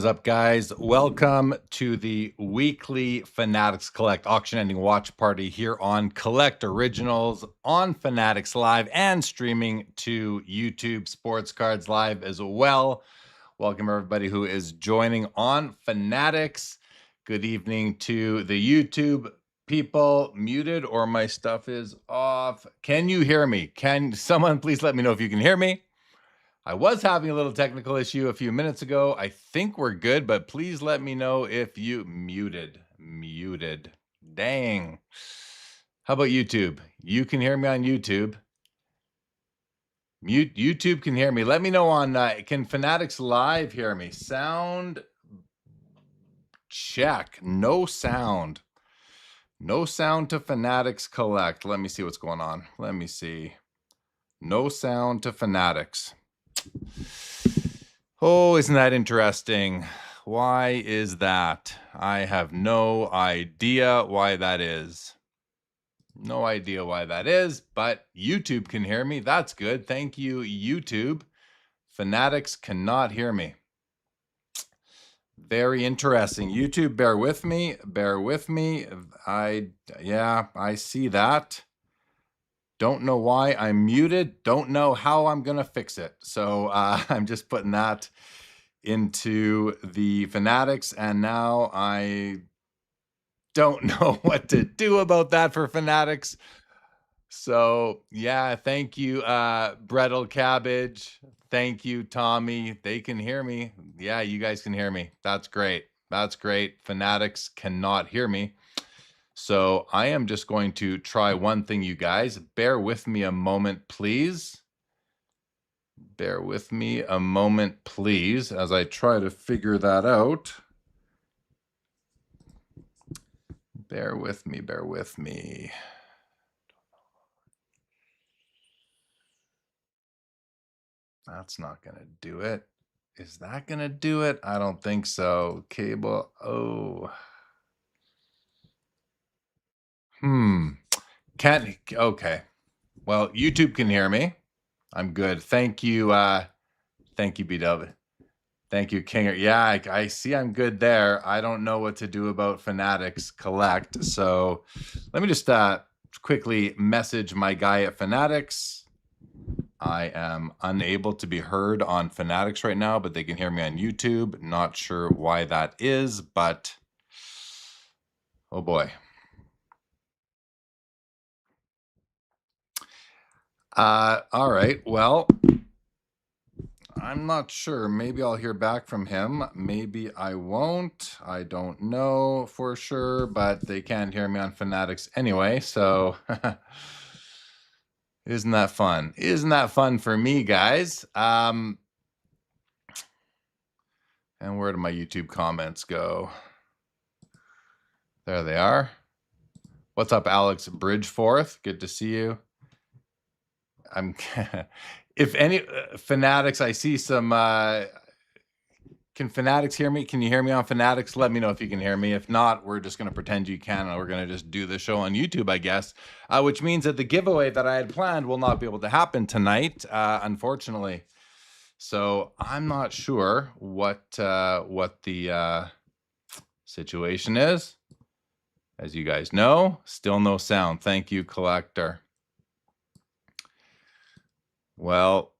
is up, guys? Welcome to the Weekly Fanatics Collect Auction Ending Watch Party here on Collect Originals on Fanatics Live and streaming to YouTube Sports Cards Live as well. Welcome everybody who is joining on Fanatics. Good evening to the YouTube people. Muted or my stuff is off. Can you hear me? Can someone please let me know if you can hear me? I was having a little technical issue a few minutes ago. I think we're good, but please let me know if you muted. Dang. How about YouTube? You can hear me on YouTube. YouTube can hear me. Let me know on, can Fanatics Live hear me? Sound check. No sound. No sound to Fanatics Collect. Let me see what's going on. Let me see. No sound to Fanatics. Oh, isn't that interesting? Why is that? I have no idea why that is. No idea why that is, but YouTube can hear me. That's good. Thank you, YouTube. Fanatics cannot hear me. Very interesting. YouTube, bear with me. Bear with me. I see that. Don't know why I'm muted. Don't know how I'm going to fix it. So I'm just putting that into the Fanatics. And now I don't know what to do about that for Fanatics. So yeah, thank you, Brettle Cabbage. Thank you, Tommy. They can hear me. Yeah, you guys can hear me. That's great. That's great. Fanatics cannot hear me. So I am just going to try one thing, you guys. Bear with me a moment, please. Bear with me a moment, please, as I try to figure that out. Bear with me, bear with me. That's not going to do it. Is that going to do it? I don't think so. Cable. Oh. Can't. Okay. Well, YouTube can hear me. I'm good. Thank you. Thank you, BW. Thank you, Kinger. Yeah, I see I'm good there. I don't know what to do about Fanatics Collect. So let me just quickly message my guy at Fanatics. I am unable to be heard on Fanatics right now, but they can hear me on YouTube. Not sure why that is, but oh boy. All right. Well, I'm not sure. Maybe I'll hear back from him. Maybe I won't. I don't know for sure, but they can't hear me on Fanatics anyway. So isn't that fun? Isn't that fun for me, guys? And where do my YouTube comments go? There they are. What's up, Alex Bridgeforth? Good to see you. If any Fanatics, I see some. Can Fanatics hear me? Can you hear me on Fanatics? Let me know if you can hear me. If not, we're just going to pretend you can, and we're going to just do the show on YouTube, I guess. Which means that the giveaway that I had planned will not be able to happen tonight, unfortunately. So I'm not sure what the situation is. As you guys know, still no sound. Thank you, Collector. Well,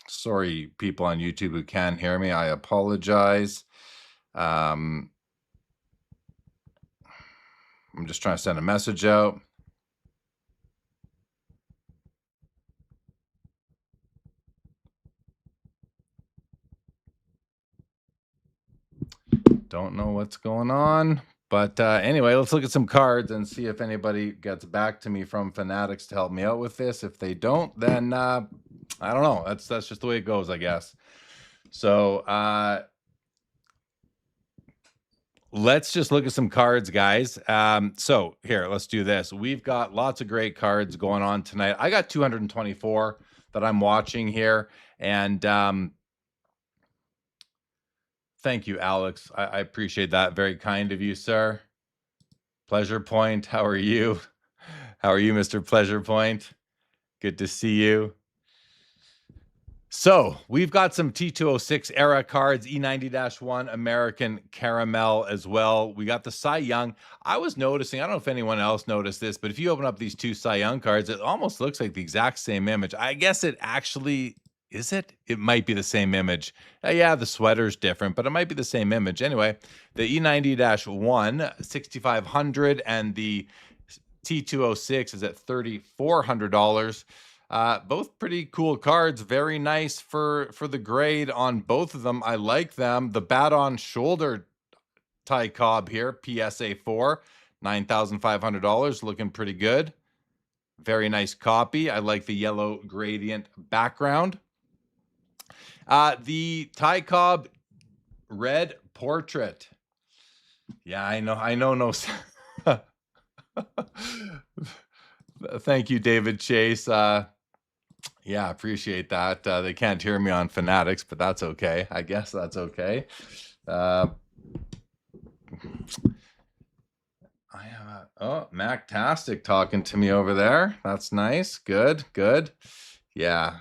sorry, people on YouTube who can't hear me. I apologize. I'm just trying to send a message out. Don't know what's going on. But anyway, let's look at some cards and see if anybody gets back to me from Fanatics to help me out with this. If they don't, then I don't know. That's just the way it goes, I guess. So let's just look at some cards, guys. So here, let's do this. We've got lots of great cards going on tonight. I got 224 that I'm watching here. And thank you, Alex. I appreciate that. Very kind of you, sir. Pleasure Point, how are you? How are you, Mr. Pleasure Point? Good to see you. So we've got some T206 era cards, E90-1 American Caramel as well. We got the Cy Young. I was noticing, I don't know if anyone else noticed this, but if you open up these two Cy Young cards, it almost looks like the exact same image. I guess it actually, is it? It might be the same image. Yeah, the sweater's different, but it might be the same image. Anyway, the E90-1, 6,500, and the T206 is at $3,400. Both pretty cool cards. Very nice for the grade on both of them. I like them. The bat on shoulder Ty Cobb here, PSA 4, $9,500, looking pretty good. Very nice copy. I like the yellow gradient background. The Ty Cobb red portrait. Yeah, I know. No. Thank you, David Chase. Yeah, appreciate that. They can't hear me on Fanatics, but that's okay. I guess that's okay. I have Mactastic talking to me over there. That's nice. Good. Yeah.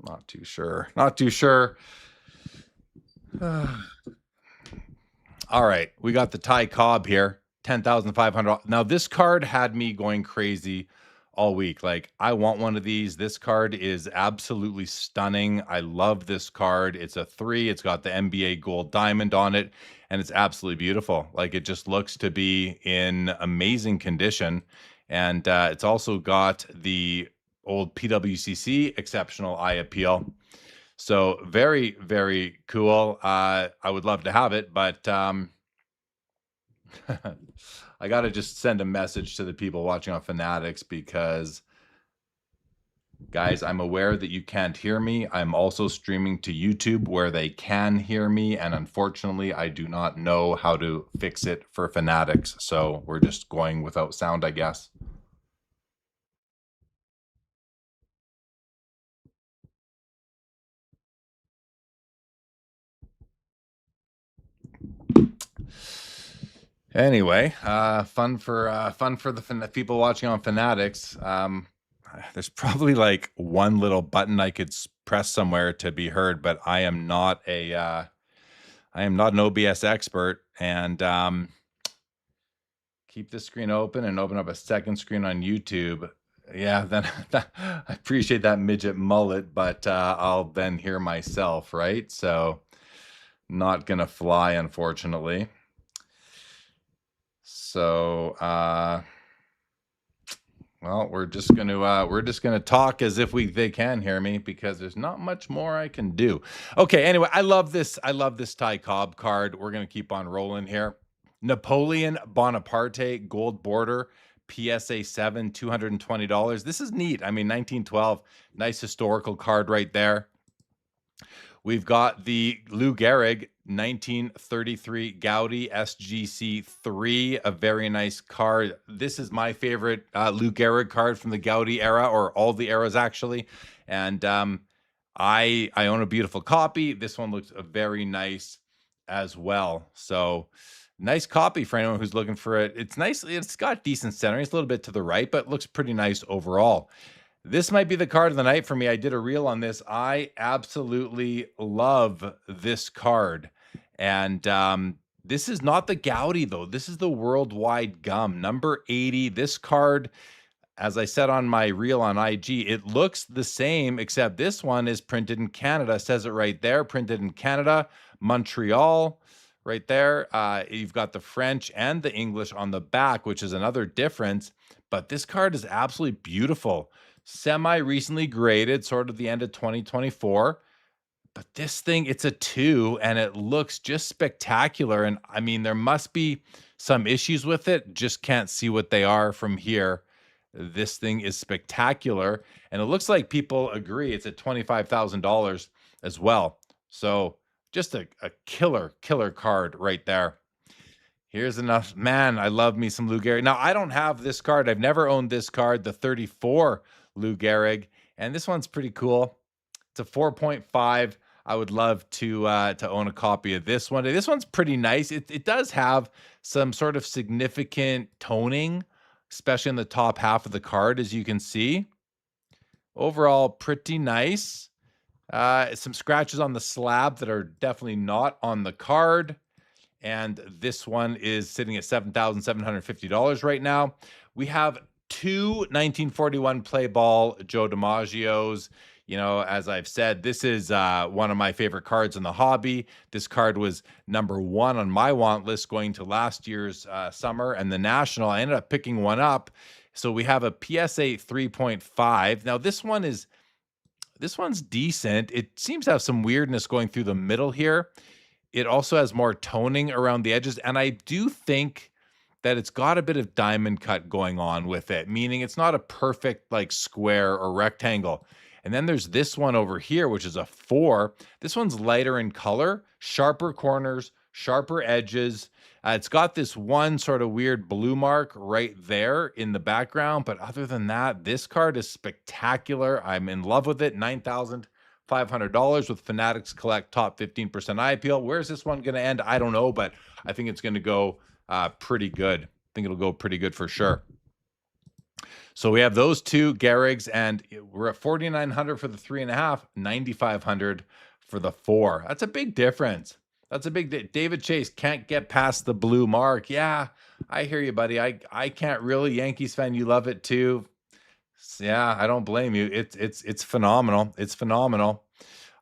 Not too sure. All right, we got the Ty Cobb here, 10,500. Now this card had me going crazy all week. Like, I want one of these. This card is absolutely stunning. I love this card. It's a 3. It's got the NBA gold diamond on it, and it's absolutely beautiful. Like, it just looks to be in amazing condition. And it's also got the old PWCC exceptional eye appeal. So very, very cool. I would love to have it, but I got to just send a message to the people watching on Fanatics because, guys, I'm aware that you can't hear me. I'm also streaming to YouTube where they can hear me, and unfortunately, I do not know how to fix it for Fanatics. So we're just going without sound, I guess. Anyway, fun for the people watching on Fanatics. There's probably like one little button I could press somewhere to be heard, but I am not an OBS expert. And keep this screen open and open up a second screen on YouTube. Yeah, then I appreciate that midget mullet, but I'll then hear myself, right? So not gonna fly, unfortunately. So well, we're just gonna talk as if they can hear me because there's not much more I can do. Okay, anyway, I love this Ty Cobb card. We're gonna keep on rolling here. Napoleon Bonaparte gold border, PSA 7, $220. This is neat. I mean, 1912, nice historical card right there. We've got the Lou Gehrig 1933 Gaudi SGC 3, a very nice card. This is my favorite Lou Gehrig card from the Gaudi era, or all the eras actually. And I own a beautiful copy. This one looks very nice as well. So nice copy for anyone who's looking for it. It's nice. It's got decent centering. It's a little bit to the right, but looks pretty nice overall. This might be the card of the night for me. I did a reel on this. I absolutely love this card. And this is not the Gaudi, though. This is the Worldwide Gum, number 80. This card, as I said on my reel on IG, it looks the same, except this one is printed in Canada. It says it right there, printed in Canada, Montreal, right there. You've got the French and the English on the back, which is another difference. But this card is absolutely beautiful. Semi-recently graded, sort of the end of 2024. But this thing, it's a 2, and it looks just spectacular. And I mean, there must be some issues with it. Just can't see what they are from here. This thing is spectacular. And it looks like people agree it's at $25,000 as well. So just a killer card right there. Here's enough. Man, I love me some Lou Gehrig. Now, I don't have this card. I've never owned this card, the 34 Lou Gehrig. And this one's pretty cool. It's a 4.5. I would love to own a copy of this one. This one's pretty nice. It does have some sort of significant toning, especially in the top half of the card, as you can see. Overall, pretty nice. Some scratches on the slab that are definitely not on the card. And this one is sitting at $7,750 right now. We have two 1941 play ball Joe DiMaggio's. You know, as I've said, this is one of my favorite cards in the hobby. This card was #1 on my want list going to last year's summer and the National. I ended up picking one up. So we have a PSA 3.5. Now this one's decent. It seems to have some weirdness going through the middle here. It also has more toning around the edges, and I do think that it's got a bit of diamond cut going on with it, meaning it's not a perfect like square or rectangle. And then there's this one over here, which is a 4. This one's lighter in color, sharper corners, sharper edges. It's got this one sort of weird blue mark right there in the background. But other than that, this card is spectacular. I'm in love with it. $9,500 with Fanatics Collect top 15% eye appeal. Where's this one going to end? I don't know, but I think it's going to go pretty good. I think it'll go pretty good for sure. So we have those two Gehrigs, and we're at 4,900 for the 3.5, 9,500 for the 4. That's a big difference. That's a big. David Chase can't get past the blue mark. Yeah, I hear you, buddy. I can't really. Yankees fan, you love it too. Yeah, I don't blame you. It's phenomenal. It's phenomenal.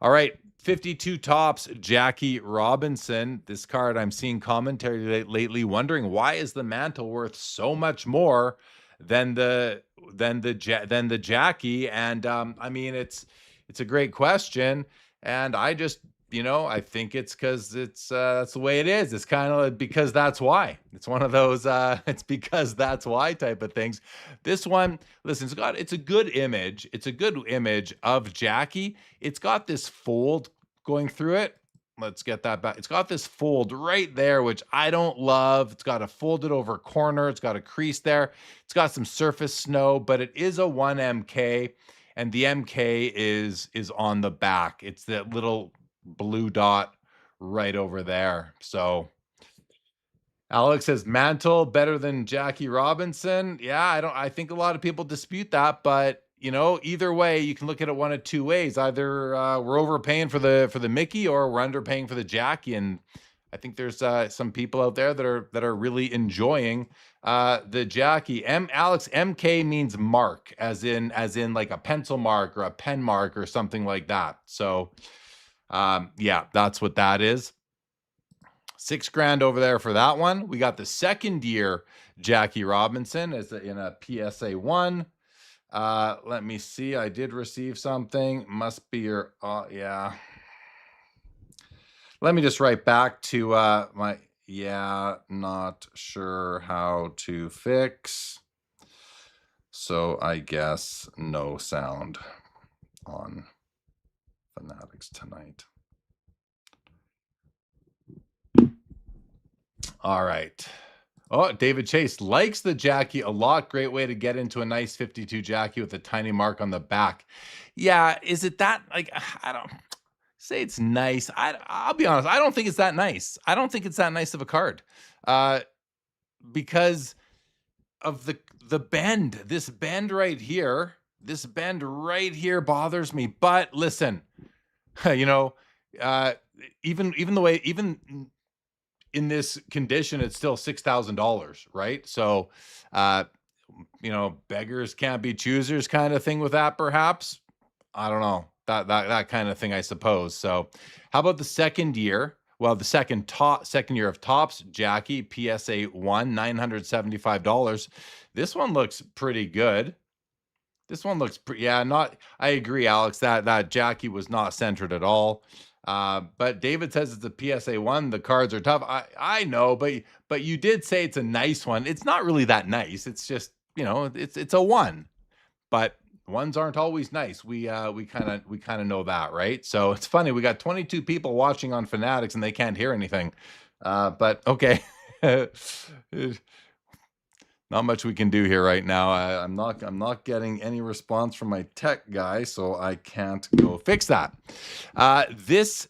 All right, 52 tops, Jackie Robinson. This card, I'm seeing commentary lately wondering why is the mantle worth so much more than the Jackie? And I mean, it's a great question, and I just, you know, I think it's because that's the way it is. It's kind of because that's why. It's one of those it's because that's why type of things. This one, listen, it's a good image. It's a good image of Jackie. It's got this fold going through it. Let's get that back. It's got this fold right there, which I don't love. It's got a folded over corner. It's got a crease there. It's got some surface snow, but it is a 1 MK, and the MK is on the back. It's that little blue dot right over there. So Alex says mantle better than Jackie Robinson. Yeah, I think a lot of people dispute that, but you know, either way, you can look at it one of two ways. Either we're overpaying for the Mickey, or we're underpaying for the Jackie. And I think there's some people out there that are really enjoying the Jackie. Alex, MK means mark, as in like a pencil mark or a pen mark or something like that. So yeah, that's what that is. $6,000 over there for that one. We got the second year Jackie Robinson in a PSA 1. Let me see. I did receive something. Must be your yeah. Let me just write back to my not sure how to fix. So I guess no sound on Fanatics tonight. All right. Oh, David Chase likes the Jackie a lot. Great way to get into a nice 52 Jackie with a tiny mark on the back. Yeah, is it that, like, I don't say it's nice. I'll be honest, I don't think it's that nice. I don't think it's that nice of a card. Because of the bend. This bend right here. This bend right here bothers me. But listen, you know, even in this condition, it's still $6,000, right? So, you know, beggars can't be choosers kind of thing with that, perhaps. I don't know, that kind of thing, I suppose. So how about the second year? Well, the second year of tops, Jackie, PSA 1, $975. This one looks pretty good. This one looks pretty, I agree, Alex, that Jackie was not centered at all. But David says it's a PSA 1. The cards are tough. I know, but you did say it's a nice one. It's not really that nice. It's just, you know, it's a 1. But ones aren't always nice. We kind of know that, right? So it's funny. We got 22 people watching on Fanatics and they can't hear anything. But okay. Not much we can do here right now. I'm not getting any response from my tech guy, so I can't go fix that. This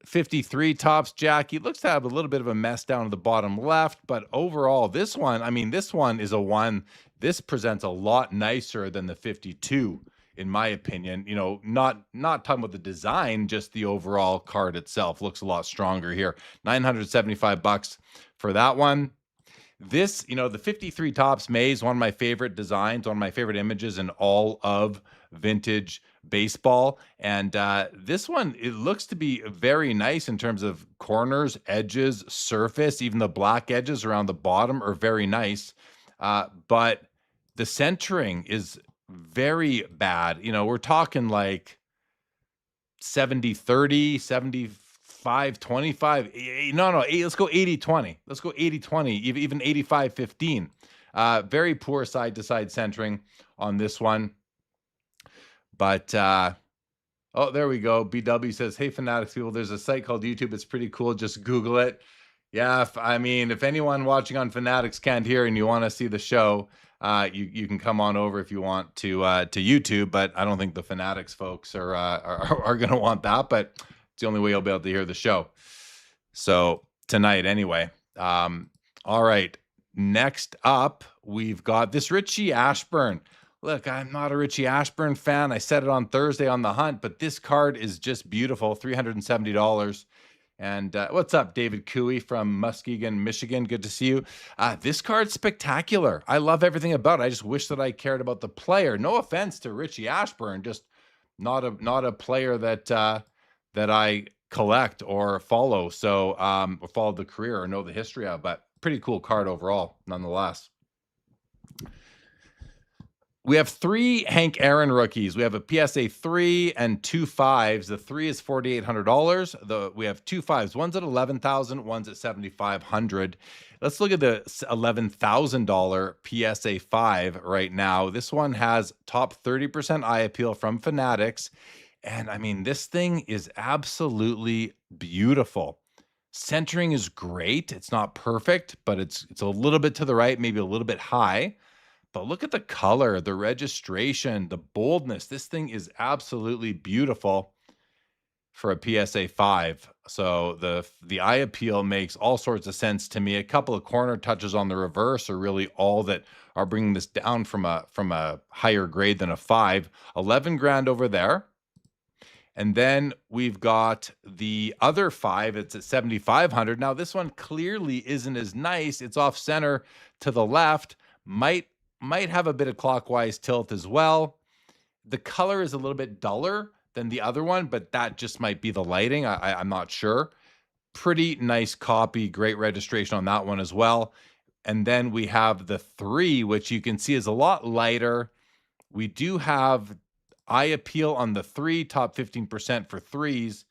53 tops Jackie looks to have a little bit of a mess down at the bottom left, but overall, this one, I mean, this one is a 1. This presents a lot nicer than the 52. in my opinion. You know, not talking about the design, just the overall card itself looks a lot stronger here. $975 for that one. This, you know, the 53 Tops May is one of my favorite designs, one of my favorite images in all of vintage baseball. And this one, it looks to be very nice in terms of corners, edges, surface. Even the black edges around the bottom are very nice. But the centering is very bad. You know, we're talking like 70-30, 75-25. No, let's go 80-20. Let's go 80-20, even 85-15. Very poor side to side centering on this one. But oh, there we go. BW says, "Hey, Fanatics people, there's a site called YouTube. It's pretty cool. Just Google it." Yeah, if anyone watching on Fanatics can't hear and you want to see the show, you can come on over if you want to YouTube. But I don't think the Fanatics folks are going to want that. But it's the only way you'll be able to hear the show. So tonight, anyway. All right. Next up, we've got this Richie Ashburn. Look, I'm not a Richie Ashburn fan. I said it on Thursday on The Hunt, but this card is just beautiful. $370. And what's up, David Cooey from Muskegon, Michigan? Good to see you. This card's spectacular. I love everything about it. I just wish that I cared about the player. No offense to Richie Ashburn, just not a player that I collect or follow. So or follow the career or know the history of, but pretty cool card overall, nonetheless. We have 3 Hank Aaron rookies. We have a PSA 3 and 2 5s. The 3 is $4,800. We have 2 5s. One's at $11,000. One's at $7,500. Let's look at the $11,000 PSA 5 right now. This one has top 30% eye appeal from Fanatics. And I mean, this thing is absolutely beautiful. Centering is great. It's not perfect, but it's a little bit to the right, maybe a little bit high. But look at the color, the registration, the boldness. This thing is absolutely beautiful for a PSA 5. So the eye appeal makes all sorts of sense to me. A couple of corner touches on the reverse are really all that are bringing this down from a higher grade than a 5. 11 grand over there. And then we've got the other 5. It's at $7,500. Now this one clearly isn't as nice. It's off center to the left. Might have a bit of clockwise tilt as well. The color is a little bit duller than the other one, but that just might be the lighting. I'm not sure. Pretty nice copy. Great registration on that one as well. And then we have the 3, which you can see is a lot lighter. We do have eye appeal on the 3, top 15% for 3s.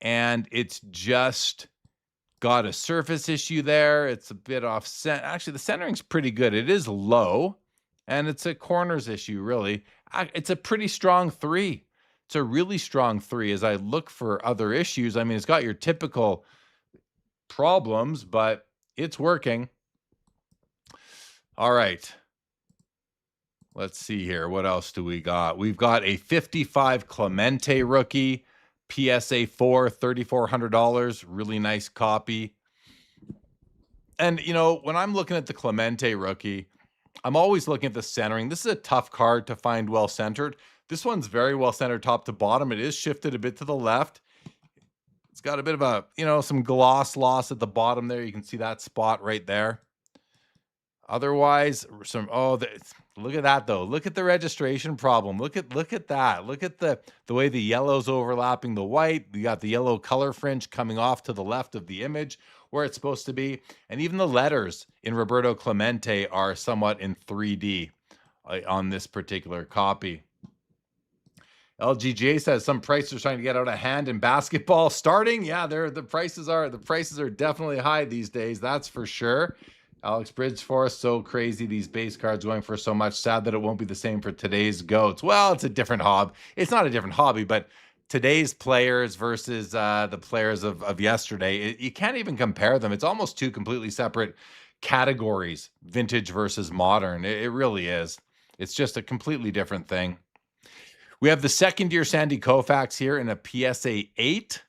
And it's just got a surface issue there. It's a bit off center. Actually, the centering's pretty good. It is low, and it's a corners issue, really. It's a pretty strong 3. It's a really strong 3 as I look for other issues. I mean, it's got your typical problems, but it's working. All right. Let's see here. What else do we got? We've got a 55 Clemente rookie. PSA 4, $3,400, really nice copy. And, you know, when I'm looking at the Clemente rookie, I'm always looking at the centering. This is a tough card to find well-centered. This one's very well-centered top to bottom. It is shifted a bit to the left. It's got a bit of a, you know, some gloss loss at the bottom there. You can see that spot right there. Otherwise, look at that though. Look at the registration problem. Look at that. Look at the way the yellow's overlapping the white. You got the yellow color fringe coming off to the left of the image where it's supposed to be. And even the letters in Roberto Clemente are somewhat in 3D on this particular copy. LGJ says some prices are trying to get out of hand in basketball starting. Yeah, the prices are definitely high these days. That's for sure. Alex Bridgeforth, so crazy. These base cards going for so much. Sad that it won't be the same for today's GOATs. Well, it's a different hobby. It's not a different hobby, but today's players versus the players of yesterday, you can't even compare them. It's almost 2 completely separate categories, vintage versus modern. It really is. It's just a completely different thing. We have the second-year Sandy Koufax here in a PSA 8.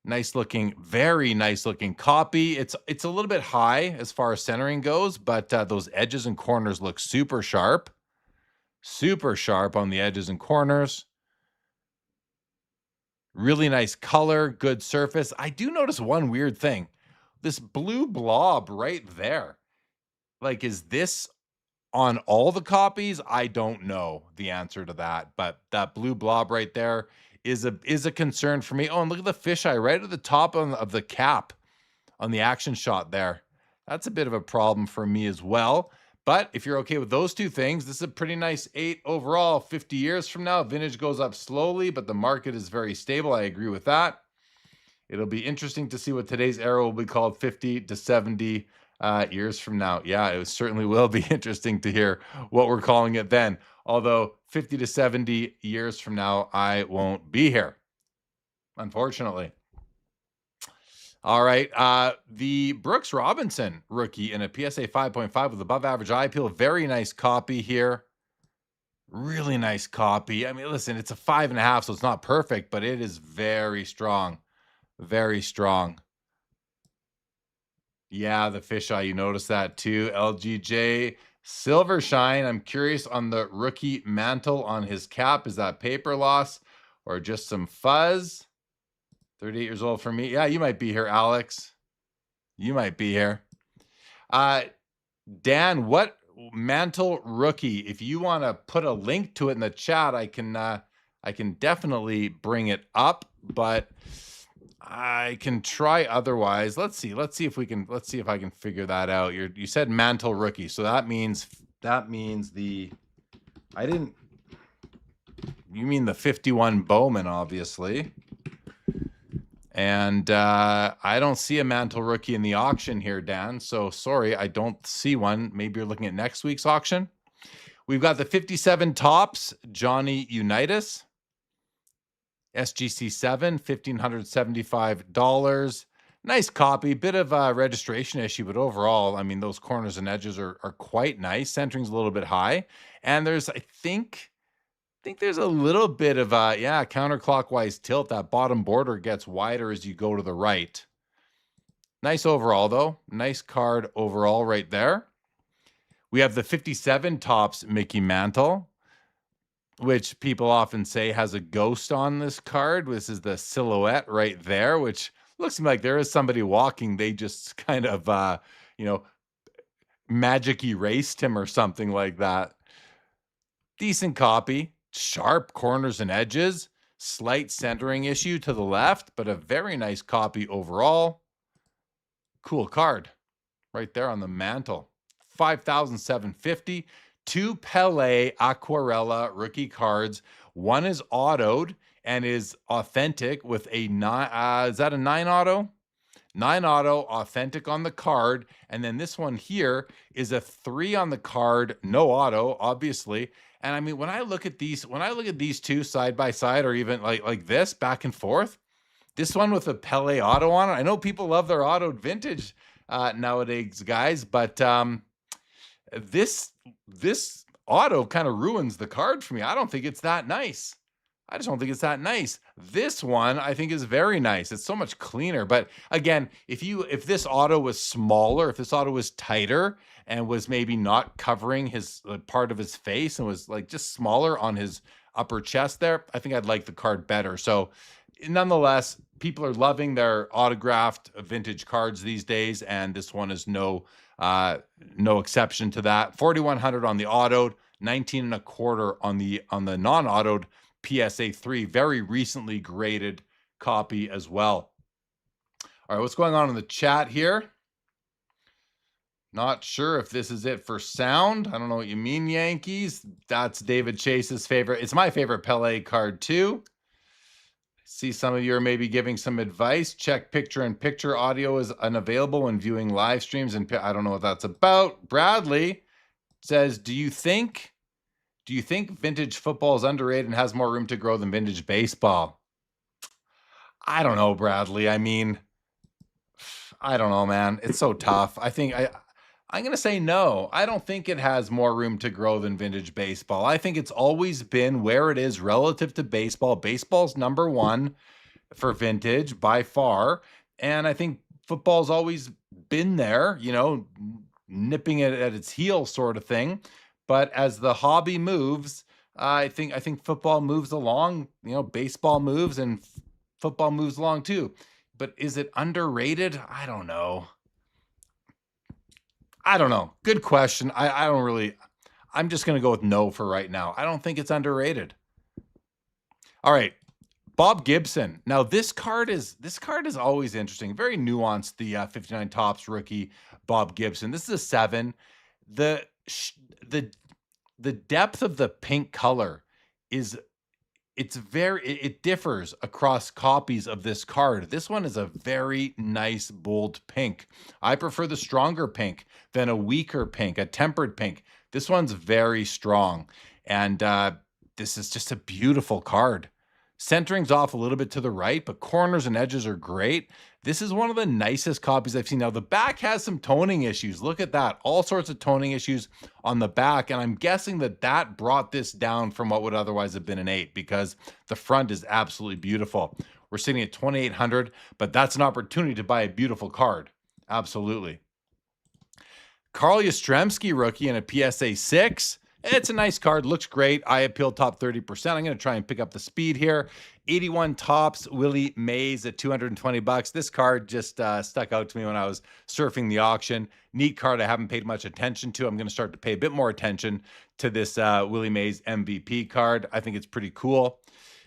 Nice looking, very nice looking copy. It's a little bit high as far as centering goes, but those edges and corners look super sharp. Super sharp on the edges and corners. Really nice color, good surface. I do notice one weird thing. This blue blob right there. Like, is this on all the copies? I don't know the answer to that, but that blue blob right there is a concern for me. Oh, and look at the fisheye right at the top of the cap on the action shot there. That's a bit of a problem for me as well. But if you're okay with those two things, this is a pretty nice 8 overall. 50 years from now, vintage goes up slowly, but the market is very stable. I agree with that. It'll be interesting to see what today's era will be called 50 to 70 years from now. Yeah, it certainly will be interesting to hear what we're calling it then. Although 50 to 70 years from now, I won't be here, unfortunately. All right. The Brooks Robinson rookie in a PSA 5.5 with above average eye appeal. Very nice copy here. Really nice copy. I mean, listen, it's a 5.5, so it's not perfect, but it is very strong. Very strong. Yeah, the fisheye, you notice that too. LGJ Silver Shine. I'm curious on the rookie mantle on his cap. Is that paper loss or just some fuzz? 38 years old for me. Yeah, you might be here, Alex. You might be here. Dan, what mantle rookie? If you want to put a link to it in the chat, I can definitely bring it up, but I can try otherwise. Let's see if I can figure that out. You said mantle rookie, so that means you mean the 51 Bowman, obviously. And I don't see a mantle rookie in the auction here, Dan. So sorry, I don't see one. Maybe you're looking at next week's auction. We've got the 57 Topps Johnny Unitas. SGC 7, $1,575. Nice copy. Bit of a registration issue, but overall, I mean, those corners and edges are quite nice. Centering's a little bit high. And there's, I think there's a little bit of a, counterclockwise tilt. That bottom border gets wider as you go to the right. Nice overall, though. Nice card overall right there. We have the 57 Topps Mickey Mantle, which people often say has a ghost on this card. This is the silhouette right there, which looks like there is somebody walking. They just kind of, magic erased him or something like that. Decent copy. Sharp corners and edges. Slight centering issue to the left, but a very nice copy overall. Cool card right there on the mantle. $5,750. 2 Pele Aquarella rookie cards. One is autoed and is authentic with a 9. Is that a 9 auto? 9 auto, authentic on the card. And then this one here is a 3 on the card, no auto, obviously. And I mean, when I look at these two side by side, or even like this back and forth, this one with a Pele auto on it. I know people love their autoed vintage nowadays, guys, but this auto kind of ruins the card for me. I don't think it's that nice. I just don't think it's that nice. This one I think is very nice. It's so much cleaner. But again, if this auto was smaller, if this auto was tighter and was maybe not covering his part of his face and was like just smaller on his upper chest there, I think I'd like the card better. So nonetheless, people are loving their autographed vintage cards these days, and this one is no exception to that. 4,100 on the autoed, 19.25 on the non-autoed PSA 3, very recently graded copy as well. All right, what's going on in the chat here? Not sure if this is it for sound. I don't know what you mean, Yankees. That's David Chase's favorite. It's my favorite Pele card too. See, some of you are maybe giving some advice. Check picture-in-picture audio is unavailable when viewing live streams. And I don't know what that's about. Bradley says, do you think vintage football is underrated and has more room to grow than vintage baseball? I don't know, Bradley. I mean, I don't know, man. It's so tough. I'm going to say no. I don't think it has more room to grow than vintage baseball. I think it's always been where it is relative to baseball. Baseball's number one for vintage by far. And I think football's always been there, nipping it at its heel sort of thing. But as the hobby moves, I think football moves along, baseball moves and football moves along too. But is it underrated? I don't know. Good question. I don't really, I'm just going to go with no for right now. I don't think it's underrated. All right. Bob Gibson. Now this card is always interesting. Very nuanced. The 59 Topps rookie Bob Gibson. This is a 7. The the the depth of the pink color is it differs across copies of this card. This one is a very nice bold pink. I prefer the stronger pink than a weaker pink, a tempered pink. This one's very strong, and this is just a beautiful card. Centering's off a little bit to the right, but corners and edges are great. This is one of the nicest copies I've seen. Now, the back has some toning issues. Look at that. All sorts of toning issues on the back, and I'm guessing that brought this down from what would otherwise have been an 8, because the front is absolutely beautiful. We're sitting at 2,800, but that's an opportunity to buy a beautiful card. Absolutely. Carl Yastrzemski rookie in a PSA 6. It's a nice card, looks great. Eye appeal top 30%. I'm going to try and pick up the speed here. 81 Topps Willie Mays at $220. This card just stuck out to me when I was surfing the auction. Neat card I haven't paid much attention to. I'm going to start to pay a bit more attention to this Willie Mays MVP card. I think it's pretty cool.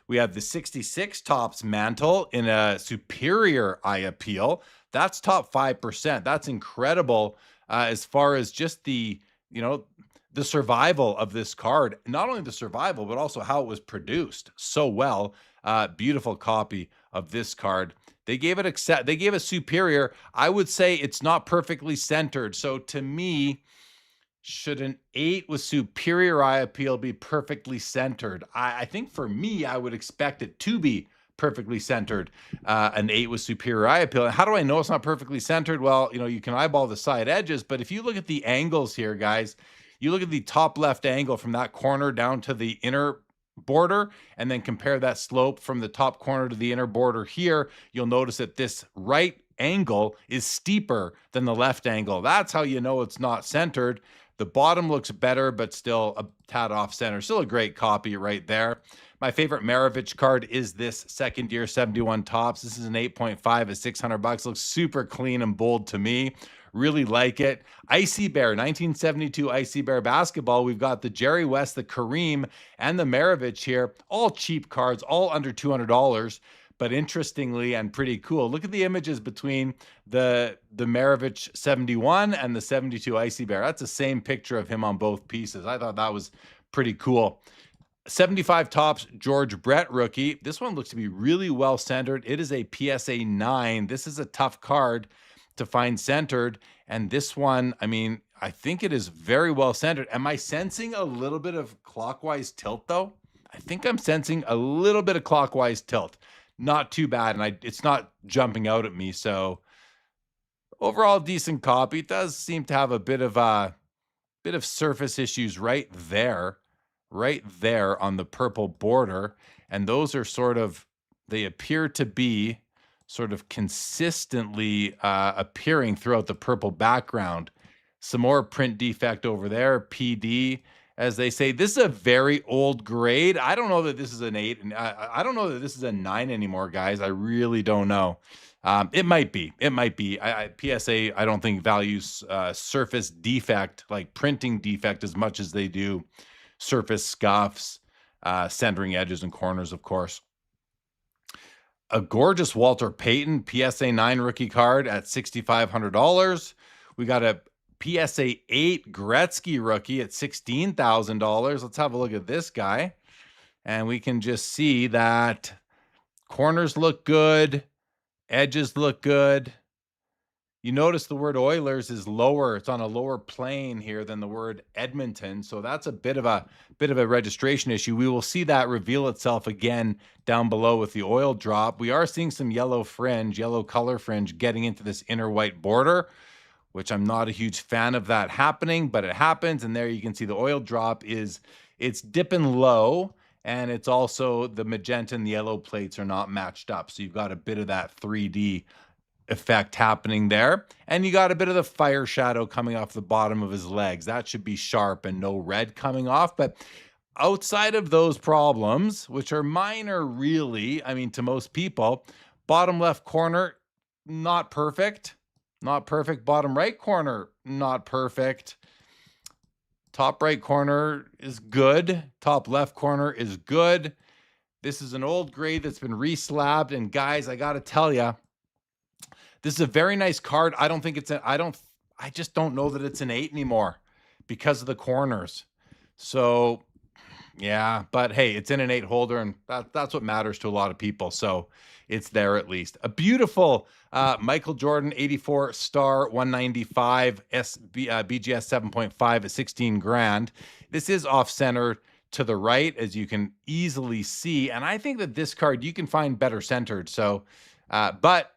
We have the 66 Topps Mantle in a superior eye appeal. That's top 5%. That's incredible as far as just the survival of this card. Not only the survival, but also how it was produced so well. Beautiful copy of this card. They gave a superior. I would say it's not perfectly centered. So to me, should an 8 with superior eye appeal be perfectly centered? I think for me, I would expect it to be perfectly centered, an 8 with superior eye appeal. And how do I know it's not perfectly centered? Well, you can eyeball the side edges, but if you look at the angles here, guys, you look at the top left angle from that corner down to the inner border, and then compare that slope from the top corner to the inner border here, you'll notice that this right angle is steeper than the left angle. That's how you know it's not centered. The bottom looks better, but still a tad off center. Still a great copy right there. My favorite Maravich card is this second year 71 Topps. This is an 8.5 at $600. Looks super clean and bold to me. Really like it. Icy Bear, 1972 Icy Bear basketball. We've got the Jerry West, the Kareem, and the Maravich here. All cheap cards, all under $200. But interestingly and pretty cool, look at the images between the Maravich 71 and the 72 Icy Bear. That's the same picture of him on both pieces. I thought that was pretty cool. 75 Topps George Brett rookie. This one looks to be really well centered. It is a PSA 9. This is a tough card to find centered. And this one, I think it is very well centered. Am I sensing a little bit of clockwise tilt though? I think I'm sensing a little bit of clockwise tilt. Not too bad, and it's not jumping out at me. So overall, decent copy. It does seem to have a bit of surface issues right there on the purple border, and those are they appear to be sort of consistently appearing throughout the purple background. Some more print defect over there, PD. As they say, this is a very old grade. I don't know that this is an 8, and I don't know that this is a 9 anymore, guys. I really don't know. It might be. PSA, I don't think values surface defect, like printing defect, as much as they do surface scuffs, centering edges and corners, of course. A gorgeous Walter Payton PSA 9 rookie card at $6,500. We got a PSA 8 Gretzky rookie at $16,000. Let's have a look at this guy. And we can just see that corners look good. Edges look good. You notice the word Oilers is lower. It's on a lower plane here than the word Edmonton. So that's a bit of a registration issue. We will see that reveal itself again down below with the oil drop. We are seeing some yellow color fringe getting into this inner white border, which I'm not a huge fan of that happening, but it happens. And there you can see the oil drop it's dipping low, and it's also the magenta and the yellow plates are not matched up. So you've got a bit of that 3D effect happening there. And you got a bit of the fire shadow coming off the bottom of his legs. That should be sharp and no red coming off. But outside of those problems, which are minor really, I mean, to most people, bottom left corner, not perfect. Not perfect. Bottom right corner, not perfect. Top right corner is good. Top left corner is good. This is an old grade that's been re-slabbed. And guys, I got to tell you, this is a very nice card. I don't think it's I just don't know that it's an 8 anymore because of the corners. So yeah, but hey, it's in an 8 holder, and that's what matters to a lot of people. So it's there at least. A beautiful Michael Jordan 84 star 195 BGS 7.5 at 16 grand. This is off center to the right, as you can easily see. And I think that this card you can find better centered. So, but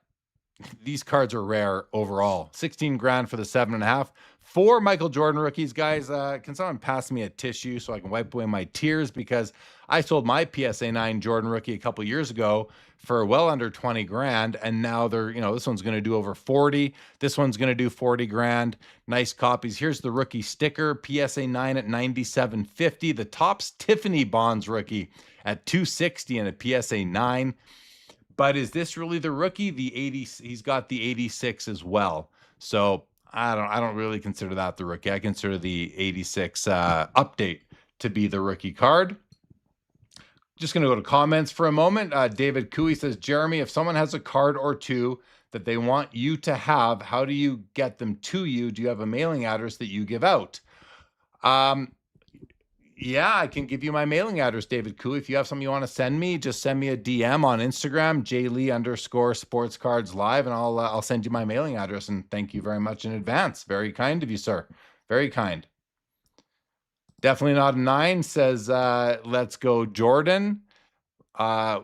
these cards are rare overall. 16 grand for the 7.5. 4 Michael Jordan rookies, guys. Can someone pass me a tissue so I can wipe away my tears? Because I sold my PSA 9 Jordan rookie a couple years ago for well under 20 grand. And now they're, this one's going to do over 40. This one's going to do 40 grand. Nice copies. Here's the rookie sticker, PSA 9 at 97.50. The Topps Tiffany Bonds rookie at 260 and a PSA 9. But is this really the rookie? The 80, he's got the 86 as well. So I don't really consider that the rookie. I consider the 86 update to be the rookie card. Just going to go to comments for a moment. David Cooey says, Jeremy, if someone has a card or two that they want you to have, how do you get them to you? Do you have a mailing address that you give out? Yeah, I can give you my mailing address, David Koo. If you have something you want to send me, just send me a DM on Instagram, jlee_sportscardslive, and I'll send you my mailing address. And thank you very much in advance. Very kind of you, sir. Very kind. Definitely not a 9, says let's go Jordan.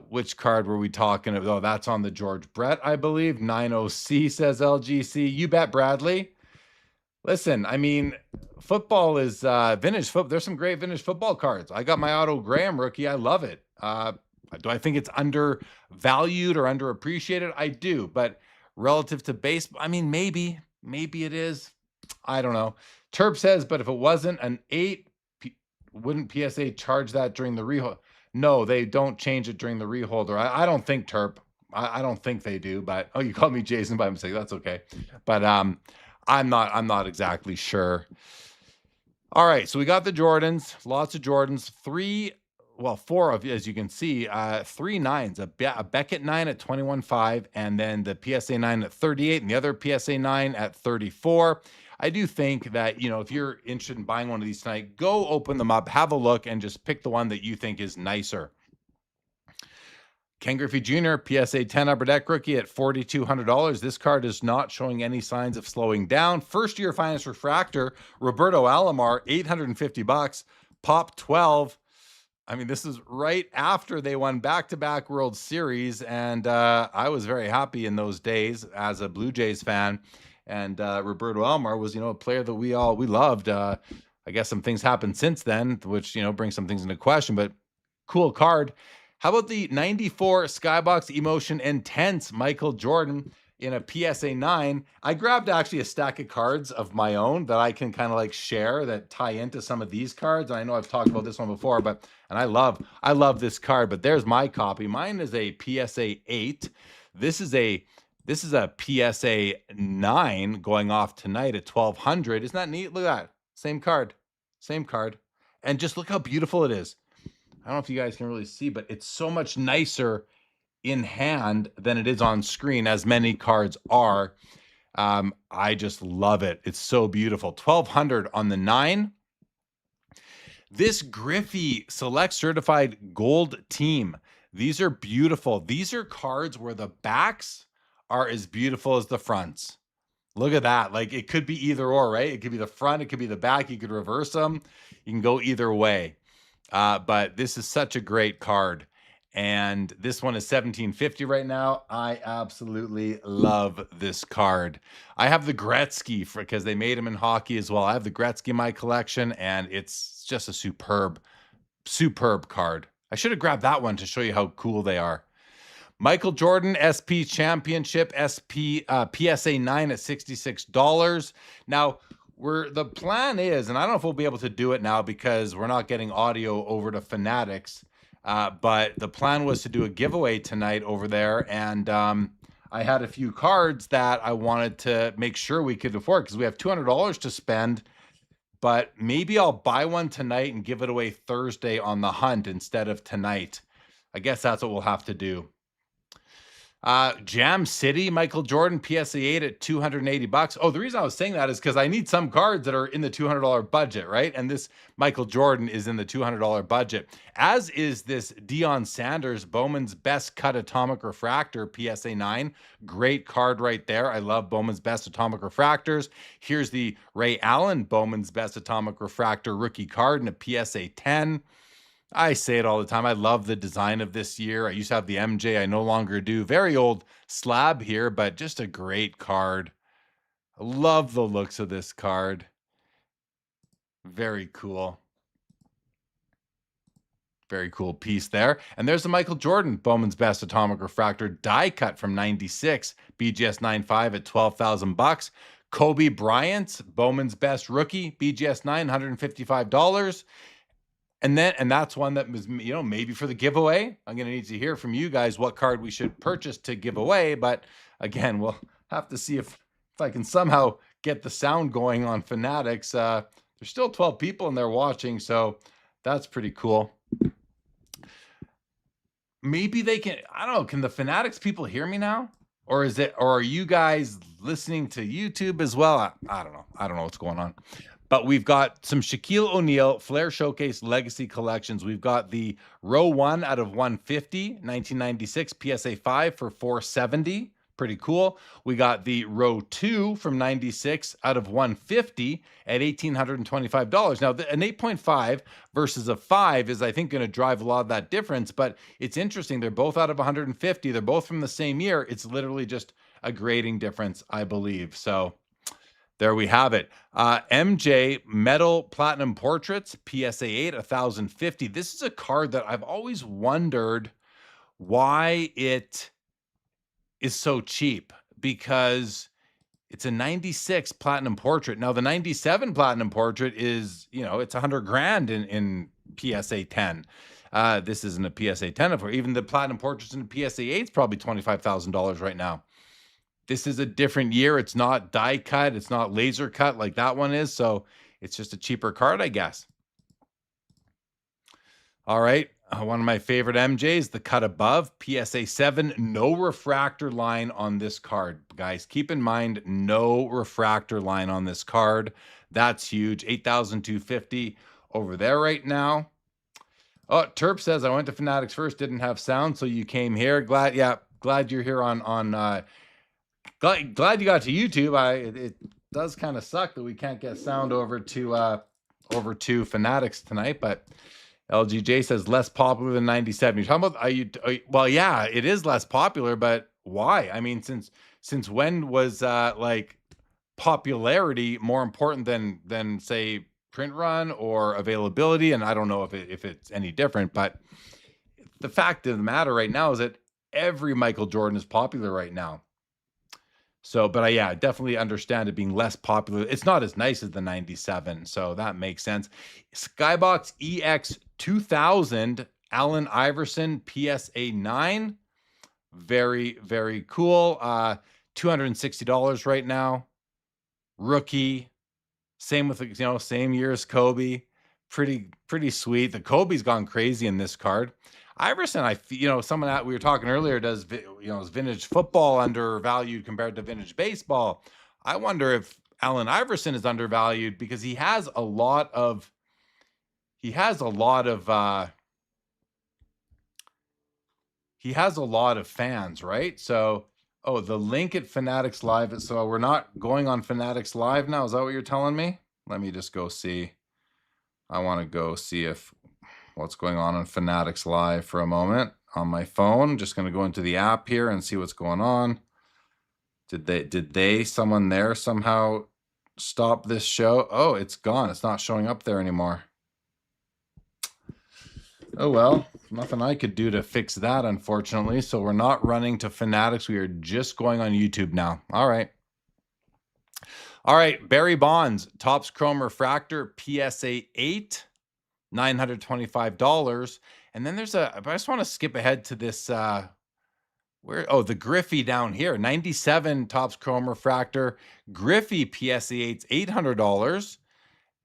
Which card were we talking about? Oh, that's on the George Brett, I believe. 90C, says LGC. You bet, Bradley. Listen, I mean, football is vintage football. There's some great vintage football cards. I got my Otto Graham rookie. I love it. Do I think it's undervalued or underappreciated? I do, but relative to baseball, I mean, maybe it is. I don't know. Terp says, but if it wasn't an 8, wouldn't PSA charge that during the rehold? No, they don't change it during the reholder. I don't think, Terp. I don't think they do, but you called me Jason by mistake. That's okay. But I'm not exactly sure. All right, so we got the Jordans, lots of Jordans, 4 of, as you can see, 3 9s, a Beckett 9 at 21.5, and then the PSA 9 at 38, and the other PSA 9 at 34. I do think that, if you're interested in buying one of these tonight, go open them up, have a look, and just pick the one that you think is nicer. Ken Griffey Jr., PSA 10 Upper Deck rookie at $4,200. This card is not showing any signs of slowing down. First year finance refractor, Roberto Alomar, $850. Pop 12. I mean, this is right after they won back-to-back World Series, and I was very happy in those days as a Blue Jays fan. And Roberto Alomar was, a player that we loved. I guess some things happened since then, which, brings some things into question, but cool card. How about the 94 Skybox Emotion Intense Michael Jordan in a PSA 9? I grabbed actually a stack of cards of my own that I can kind of like share that tie into some of these cards. And I know I've talked about this one before, and I love this card, but there's my copy. Mine is a PSA 8. This is a PSA 9 going off tonight at 1,200. Isn't that neat? Look at that. Same card. And just look how beautiful it is. I don't know if you guys can really see, but it's so much nicer in hand than it is on screen, as many cards are. I just love it. It's so beautiful. 1,200 on the 9. This Griffey Select Certified Gold Team. These are beautiful. These are cards where the backs are as beautiful as the fronts. Look at that. Like, it could be either or, right? It could be the front, it could be the back. You could reverse them. You can go either way. But this is such a great card. And this one is $1,750 right now. I absolutely love this card. I have the Gretzky because they made him in hockey as well. I have the Gretzky in my collection, and it's just a superb card. I should have grabbed that one to show you how cool they are. Michael Jordan SP Championship PSA 9 at $66. Now, the plan is, and I don't know if we'll be able to do it now because we're not getting audio over to Fanatics, but the plan was to do a giveaway tonight over there, and I had a few cards that I wanted to make sure we could afford because we have $200 to spend, but maybe I'll buy one tonight and give it away Thursday on the hunt instead of tonight. I guess that's what we'll have to do. Jam City, Michael Jordan, PSA 8 at $280. Oh, the reason I was saying that is because I need some cards that are in the $200 budget, right? And this Michael Jordan is in the $200 budget, as is this Deion Sanders Bowman's Best Cut Atomic Refractor PSA 9. Great card right there. I love Bowman's Best Atomic Refractors. Here's the Ray Allen Bowman's Best Atomic Refractor rookie card in a PSA 10. I say it all the time. I love the design of this year. I used to have the MJ. I no longer do. Very old slab here, but just a great card. I love the looks of this card. Very cool. Very cool piece there. And there's the Michael Jordan Bowman's Best Atomic Refractor die cut from 96, BGS 95 at $12,000. Kobe Bryant's Bowman's Best Rookie, BGS 9, $155. And that's one that was, maybe for the giveaway. I'm going to need to hear from you guys what card we should purchase to give away. But again, we'll have to see if I can somehow get the sound going on Fanatics. There's still 12 people in there watching, so that's pretty cool. Maybe they can, I don't know, can the Fanatics people hear me now? Or are you guys listening to YouTube as well? I don't know. I don't know what's going on. But we've got some Shaquille O'Neal Flair Showcase Legacy Collections. We've got the row 1 out of 150, 1996 PSA 5 for $470. Pretty cool. We got the row 2 from 96 out of 150 at $1,825. Now, an 8.5 versus a 5 is, I think, going to drive a lot of that difference. But it's interesting. They're both out of 150. They're both from the same year. It's literally just a grading difference, I believe. So there we have it. MJ Metal Platinum Portraits, PSA 8, $1,050. This is a card that I've always wondered why it is so cheap, because it's a 96 Platinum Portrait. Now, the 97 Platinum Portrait is, it's $100,000 in PSA 10. This isn't a PSA 10. Even the Platinum Portraits in a PSA 8 is probably $25,000 right now. This is a different year. It's not die cut. It's not laser cut like that one is. So it's just a cheaper card, I guess. All right. One of my favorite MJs, the cut above, PSA 7, no refractor line on this card. Guys, keep in mind, no refractor line on this card. That's huge. $8,250 over there right now. Oh, Terp says, I went to Fanatics first, didn't have sound, so you came here. Glad you're here on glad you got to YouTube. It does kind of suck that we can't get sound over to Fanatics tonight, but LGJ says less popular than 97. You're talking about well, yeah, it is less popular, but why? I mean, since when was like popularity more important than say print run or availability? And I don't know if it's any different, but the fact of the matter right now is that every Michael Jordan is popular right now. So, but I definitely understand it being less popular. It's not as nice as the 97, so that makes sense. Skybox EX 2000, Allen Iverson, PSA 9. Very, very cool. $260 right now. Rookie. Same with, same year as Kobe. Pretty sweet. The Kobe's gone crazy in this card. Iverson, someone that we were talking earlier does, is vintage football undervalued compared to vintage baseball. I wonder if Allen Iverson is undervalued because he has a lot of fans, right? So, the link at Fanatics Live. So we're not going on Fanatics Live now. Is that what you're telling me? Let me just go see. I want to go see what's going on Fanatics Live for a moment on my phone. Just going to go into the app here and see what's going on. Did someone there somehow stop this show? Oh, it's gone. It's not showing up there anymore. Oh, well, nothing I could do to fix that, unfortunately. So we're not running to Fanatics. We are just going on YouTube now. All right. All right. Barry Bonds, Topps Chrome Refractor, PSA 8, $925. And then there's I just want to skip ahead to this, the Griffey down here, 97 Topps Chrome Refractor, Griffey PSA 8's $800.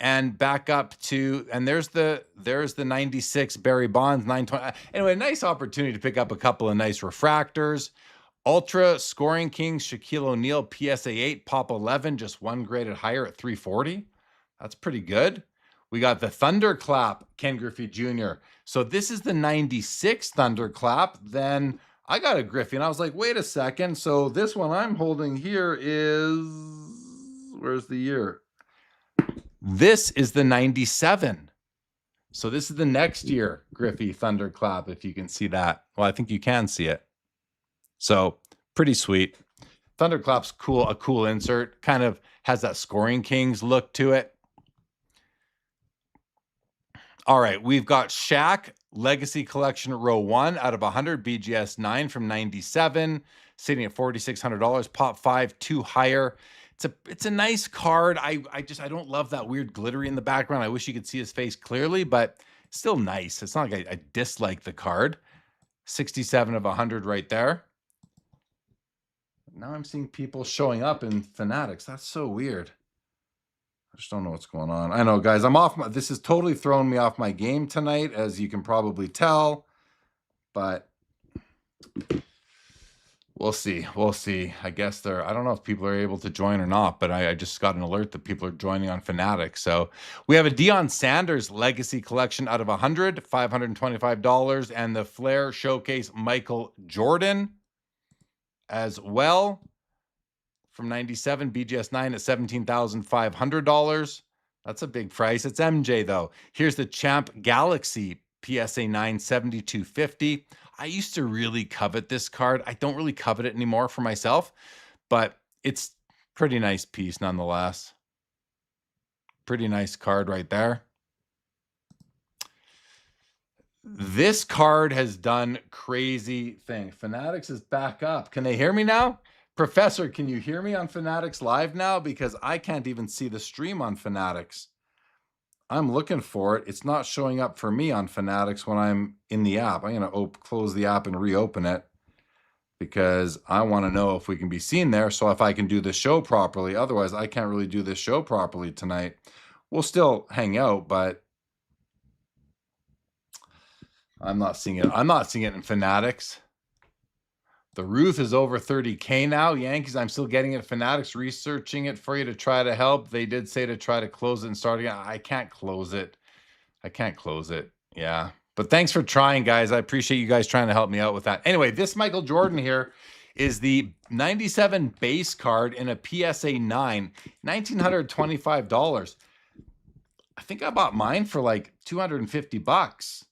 And back up to, and there's the 96 Barry Bonds 920. Anyway, a nice opportunity to pick up a couple of nice refractors. Ultra Scoring Kings Shaquille O'Neal PSA 8 Pop 11, just one graded higher at 340. That's pretty good. We got the Thunderclap Ken Griffey Jr. So this is the 96 Thunderclap. Then I got a Griffey and I was like, wait a second. So this one I'm holding here is, where's the year? This is the 97. So this is the next year Griffey Thunderclap, if you can see that. Well, I think you can see it. So pretty sweet. Thunderclap's cool, a cool insert. Kind of has that Scoring Kings look to it. All right, we've got Shaq Legacy Collection Row 1 out of 100, BGS 9 from 97, sitting at $4,600. Pop 5, 2 higher. It's a nice card. I don't love that weird glittery in the background. I wish you could see his face clearly, but still nice. It's not like I dislike the card. 67 of 100 right there. Now I'm seeing people showing up in Fanatics. That's so weird. I just don't know what's going on. I know, guys, I'm off. This has totally thrown me off my game tonight, as you can probably tell. But we'll see. We'll see. I guess I don't know if people are able to join or not, but I just got an alert that people are joining on Fanatics. So we have a Deion Sanders Legacy Collection out of 100, $525, and the Flair Showcase Michael Jordan as well from 97, BGS 9 at $17,500. That's a big price. It's MJ, though. Here's the Champ Galaxy PSA 9, $72.50. I used to really covet this card. I don't really covet it anymore for myself, but it's pretty nice piece nonetheless. Pretty nice card right there. This card has done crazy things. Fanatics is back up. Can they hear me now? Professor, can you hear me on Fanatics Live now? Because I can't even see the stream on Fanatics. I'm looking for it. It's not showing up for me on Fanatics when I'm in the app. I'm going to close the app and reopen it because I want to know if we can be seen there. So if I can do the show properly, otherwise I can't really do this show properly tonight. We'll still hang out, but I'm not seeing it. I'm not seeing it in Fanatics. The Ruth is over 30K now. Yankees, I'm still getting it. Fanatics, researching it for you to try to help. They did say to try to close it and start again. I can't close it. I can't close it. Yeah. But thanks for trying, guys. I appreciate you guys trying to help me out with that. Anyway, this Michael Jordan here is the 97 base card in a PSA 9, $1,925. I think I bought mine for like $250.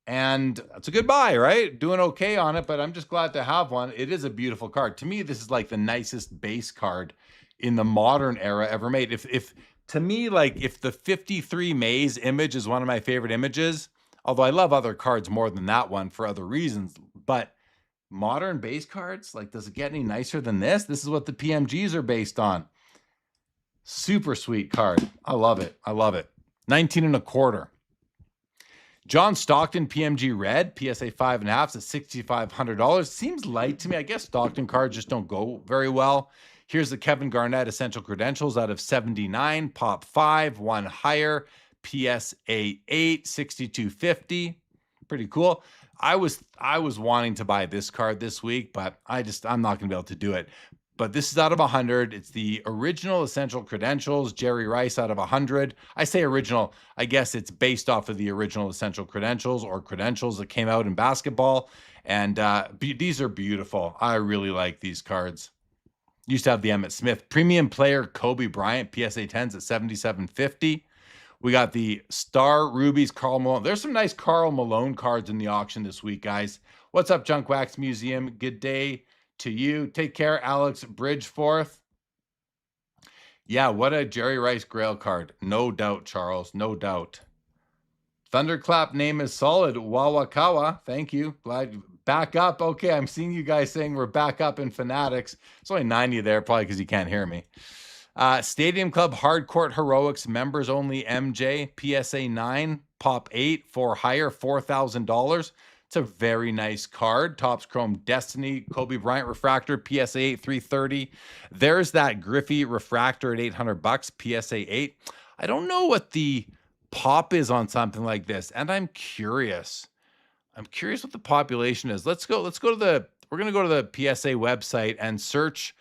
And it's a good buy, right? Doing okay on it, but I'm just glad to have one. It is a beautiful card. To me, this is like the nicest base card in the modern era ever made. If to me, like if the 53 Mays image is one of my favorite images, although I love other cards more than that one for other reasons, but modern base cards, like, does it get any nicer than this? This is what the PMGs are based on. Super sweet card. I love it. I love it. 19 and a quarter. John Stockton PMG Red, PSA 5.5 at $6,500. Seems light to me. I guess Stockton cards just don't go very well. Here's the Kevin Garnett Essential Credentials out of 79, Pop 5, 1 higher, PSA 8, $62.50. Pretty cool. I was wanting to buy this card this week, but I'm not going to be able to do it. But this is out of 100. It's the original Essential Credentials, Jerry Rice out of 100. I say original. I guess it's based off of the original Essential Credentials or credentials that came out in basketball. And these are beautiful. I really like these cards. Used to have the Emmitt Smith. Premium Player Kobe Bryant, PSA 10s at $77.50. We got the Star Rubies Karl Malone. There's some nice Karl Malone cards in the auction this week, guys. What's up, Junk Wax Museum? Good day to you. Take care, Alex Bridgeforth. Yeah, what a Jerry Rice Grail card. No doubt, Charles. No doubt. Thunderclap name is solid. Wawakawa. Thank you. Glad back up. Okay, I'm seeing you guys saying we're back up in Fanatics. It's only 90 there, probably because you can't hear me. Stadium Club Hardcourt Heroics members only MJ PSA 9 pop 8 for higher $4,000. It's a very nice card. Topps Chrome Destiny Kobe Bryant refractor PSA 8 330. There's that Griffey refractor at $800 PSA 8. I don't know what the pop is on something like this, and I'm curious. I'm curious what the population is. We're going to go to the PSA website and search.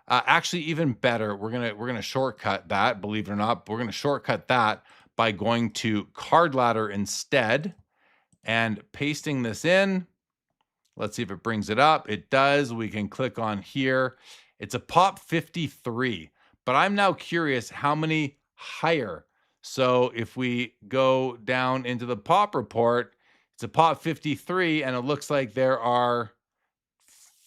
Actually, even better, we're gonna shortcut that. Believe it or not, we're gonna shortcut that by going to Card Ladder instead and pasting this in. Let's see if it brings it up. It does. We can click on here. It's a pop 53, but I'm now curious how many higher. So if we go down into the pop report, it's a pop 53, and it looks like there are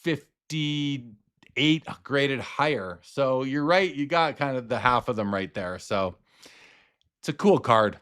58 graded higher. So you're right. You got kind of the half of them right there. So it's a cool card.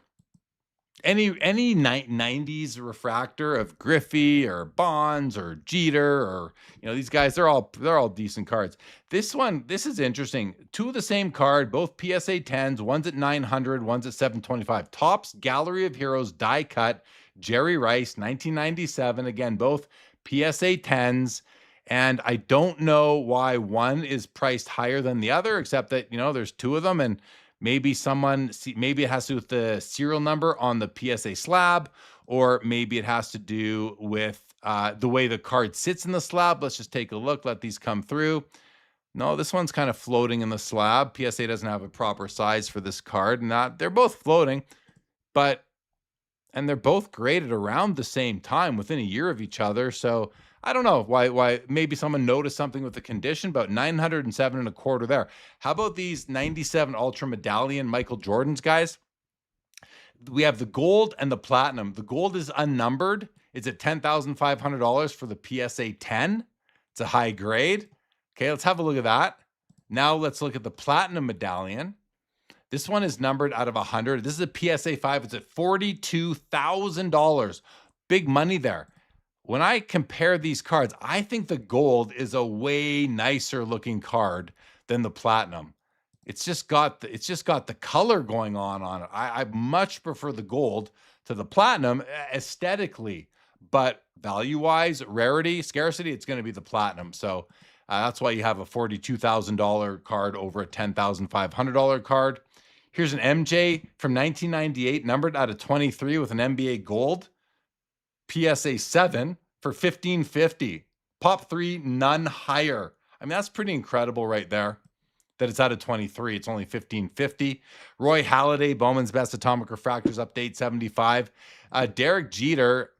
Any 90s refractor of Griffey or Bonds or Jeter or, you know, these guys, they're all decent cards. This is interesting. Two of the same card, both PSA 10s, one's at 900, one's at 725. Topps Gallery of Heroes die cut, Jerry Rice, 1997. Again, both PSA 10s. And I don't know why one is priced higher than the other, except that, you know, there's two of them, and maybe it has to do with the serial number on the PSA slab, or maybe it has to do with the way the card sits in the slab. Let's just take a look. Let these come through. No, this one's kind of floating in the slab. PSA doesn't have a proper size for this card. They're both floating, and they're both graded around the same time within a year of each other. So I don't know why maybe someone noticed something with the condition, but 907 and a quarter there. How about these 97 Ultra Medallion Michael Jordans, guys? We have the gold and the platinum. The gold is unnumbered. It's at $10,500 for the PSA 10. It's a high grade. Okay, let's have a look at that. Now let's look at the platinum medallion. This one is numbered out of 100. This is a PSA 5. It's at $42,000. Big money there. When I compare these cards, I think the gold is a way nicer looking card than the platinum. It's just got the color going on it. I much prefer the gold to the platinum aesthetically, but value-wise, rarity, scarcity, it's going to be the platinum. So that's why you have a $42,000 card over a $10,500 card. Here's an MJ from 1998, numbered out of 23 with an NBA gold. PSA 7 for $1,550. Pop 3, none higher. I mean, that's pretty incredible right there that it's out of 23. It's only $1,550. Roy Halladay, Bowman's Best Atomic Refractors Update 75. Derek Jeter,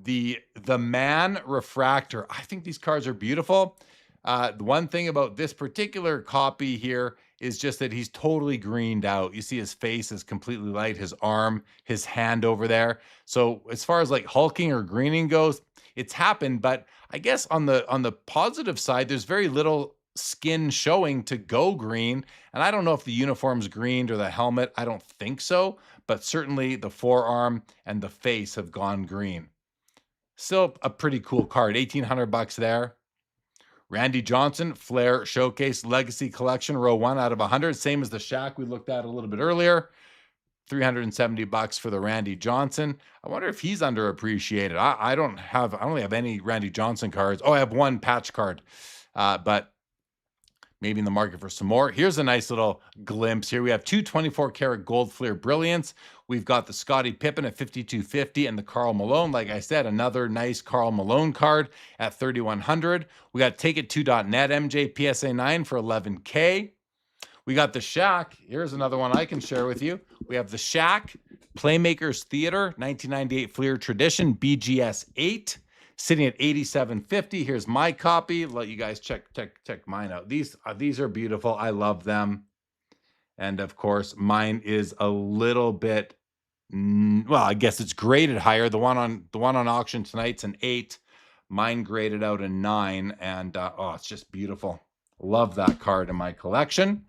the man refractor. I think these cards are beautiful. The one thing about this particular copy here is just that he's totally greened out. You see his face is completely light, his arm, his hand over there. So as far as like hulking or greening goes, it's happened. But I guess on the positive side, there's very little skin showing to go green. And I don't know if the uniform's greened or the helmet. I don't think so. But certainly the forearm and the face have gone green. Still a pretty cool card. $1,800 there. Randy Johnson, Flair Showcase Legacy Collection, row 1 out of 100. Same as the Shaq we looked at a little bit earlier. $370 for the Randy Johnson. I wonder if he's underappreciated. I don't only have any Randy Johnson cards. Oh, I have one patch card, but maybe in the market for some more. Here's a nice little glimpse here. We have two 24-karat gold Fleer Brilliance. We've got the Scottie Pippen at $5,250 and the Karl Malone. Like I said, another nice Karl Malone card at $3,100. We got Take-It2.net MJ PSA 9 for $11K. We got the Shaq. Here's another one I can share with you. We have the Shaq Playmakers Theater 1998 Fleer Tradition BGS 8. Sitting at $87.50. Here's my copy. Let you guys check mine out. These are beautiful. I love them. And of course, mine is a little bit, well, I guess it's graded higher. The one on auction tonight's an 8. Mine graded out a 9, and oh, it's just beautiful. Love that card in my collection.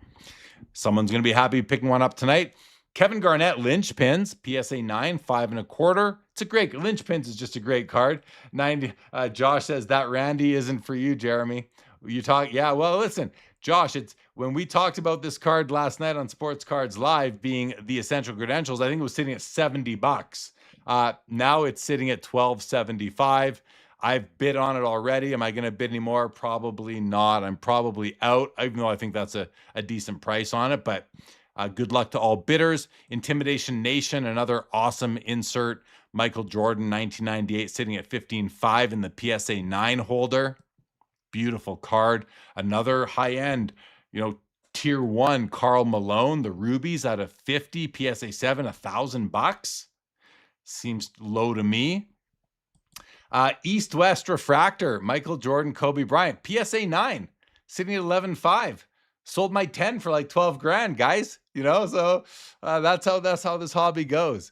Someone's going to be happy picking one up tonight. Kevin Garnett Lynchpins, PSA 9, 5.25. It's a great, Lynchpins is just a great card. 90. Josh says that Randy isn't for you, Jeremy. You talk, yeah, well, listen, Josh, it's when we talked about this card last night on Sports Cards Live being the Essential Credentials, I think it was sitting at $70. Now it's sitting at $12.75. I've bid on it already. Am I going to bid anymore? Probably not. I'm probably out, even though I think that's a decent price on it. But good luck to all bidders. Intimidation Nation, another awesome insert. Michael Jordan, 1998, sitting at 15.5 in the PSA 9 holder. Beautiful card. Another high-end, tier 1 Karl Malone, the rubies out of 50, PSA 7, $1,000. Seems low to me. East-West Refractor, Michael Jordan, Kobe Bryant, PSA 9, sitting at 11.5. Sold my 10 for like 12 grand, guys. So that's how this hobby goes.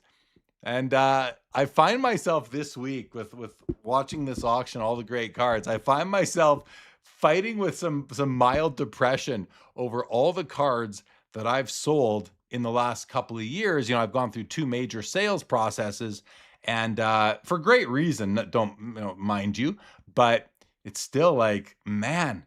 And I find myself this week with watching this auction, all the great cards, I find myself fighting with some mild depression over all the cards that I've sold in the last couple of years. I've gone through 2 major sales processes, and for great reason, don't mind you, but it's still like, man,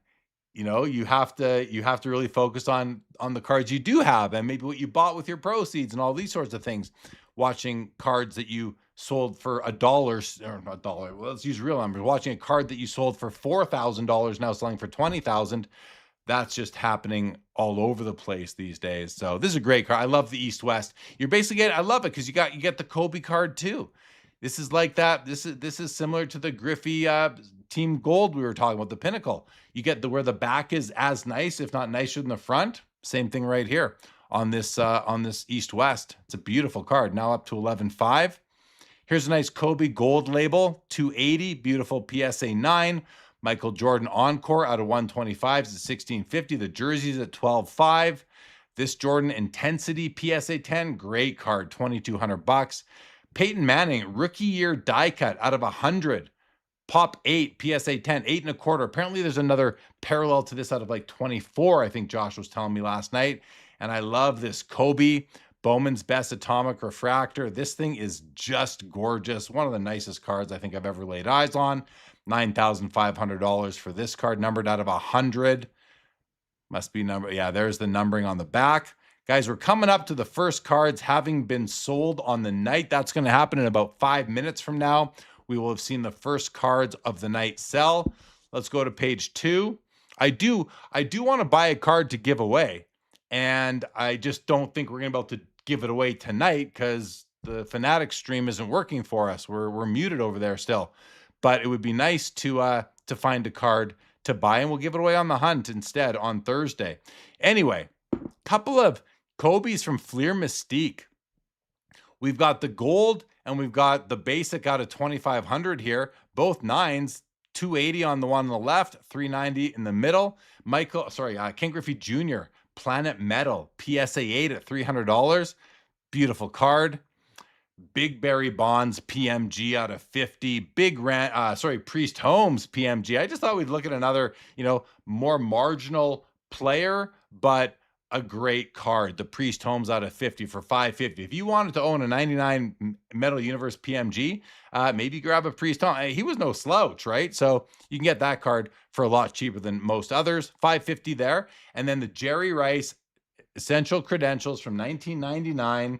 you have to really focus on the cards you do have, and maybe what you bought with your proceeds and all these sorts of things. Watching cards that you sold for $1 or not $1, well, let's use real numbers. Watching a card that you sold for $4,000 now selling for $20,000. That's just happening all over the place these days. So this is a great card. I love the East-West. You're basically getting, I love it because you get the Kobe card too. This is like that. This is similar to the Griffey Team Gold we were talking about, the Pinnacle. You get where the back is as nice, if not nicer than the front. Same thing right here on this East-West. It's a beautiful card. Now up to 11.5. Here's a nice Kobe Gold label, 280, beautiful PSA 9. Michael Jordan Encore out of 125 is at 16.50. The jersey's at 12.5. This Jordan Intensity PSA 10, great card, $2,200. Peyton Manning rookie year die cut out of 100. Pop 8, PSA 10, 8.25. Apparently there's another parallel to this out of like 24, I think Josh was telling me last night. And I love this Kobe Bowman's Best Atomic Refractor. This thing is just gorgeous. One of the nicest cards I think I've ever laid eyes on. $9,500 for this card, numbered out of 100. Must be number. Yeah, there's the numbering on the back. Guys, we're coming up to the first cards having been sold on the night. That's going to happen in about 5 minutes from now. We will have seen the first cards of the night sell. Let's go to page 2. I do want to buy a card to give away, and I just don't think we're going to be able to give it away tonight because the Fanatics stream isn't working for us. We're muted over there still, but it would be nice to find a card to buy, and we'll give it away on the hunt instead on Thursday. Anyway, couple of Kobe's from Fleer Mystique. We've got the gold and we've got the basic out of 2,500 here. Both 9s, 280 on the one on the left, 390 in the middle. Ken Griffey Jr. Planet Metal PSA 8 at $300. Beautiful card. Big Barry Bonds PMG out of 50. Priest Holmes PMG. I just thought we'd look at another, more marginal player, but a great card. The Priest Holmes out of 50 for $550. If you wanted to own a 99 Metal Universe PMG, maybe grab a Priest Holmes. He was no slouch, right? So you can get that card for a lot cheaper than most others. $550 there. And then the Jerry Rice Essential Credentials from 1999.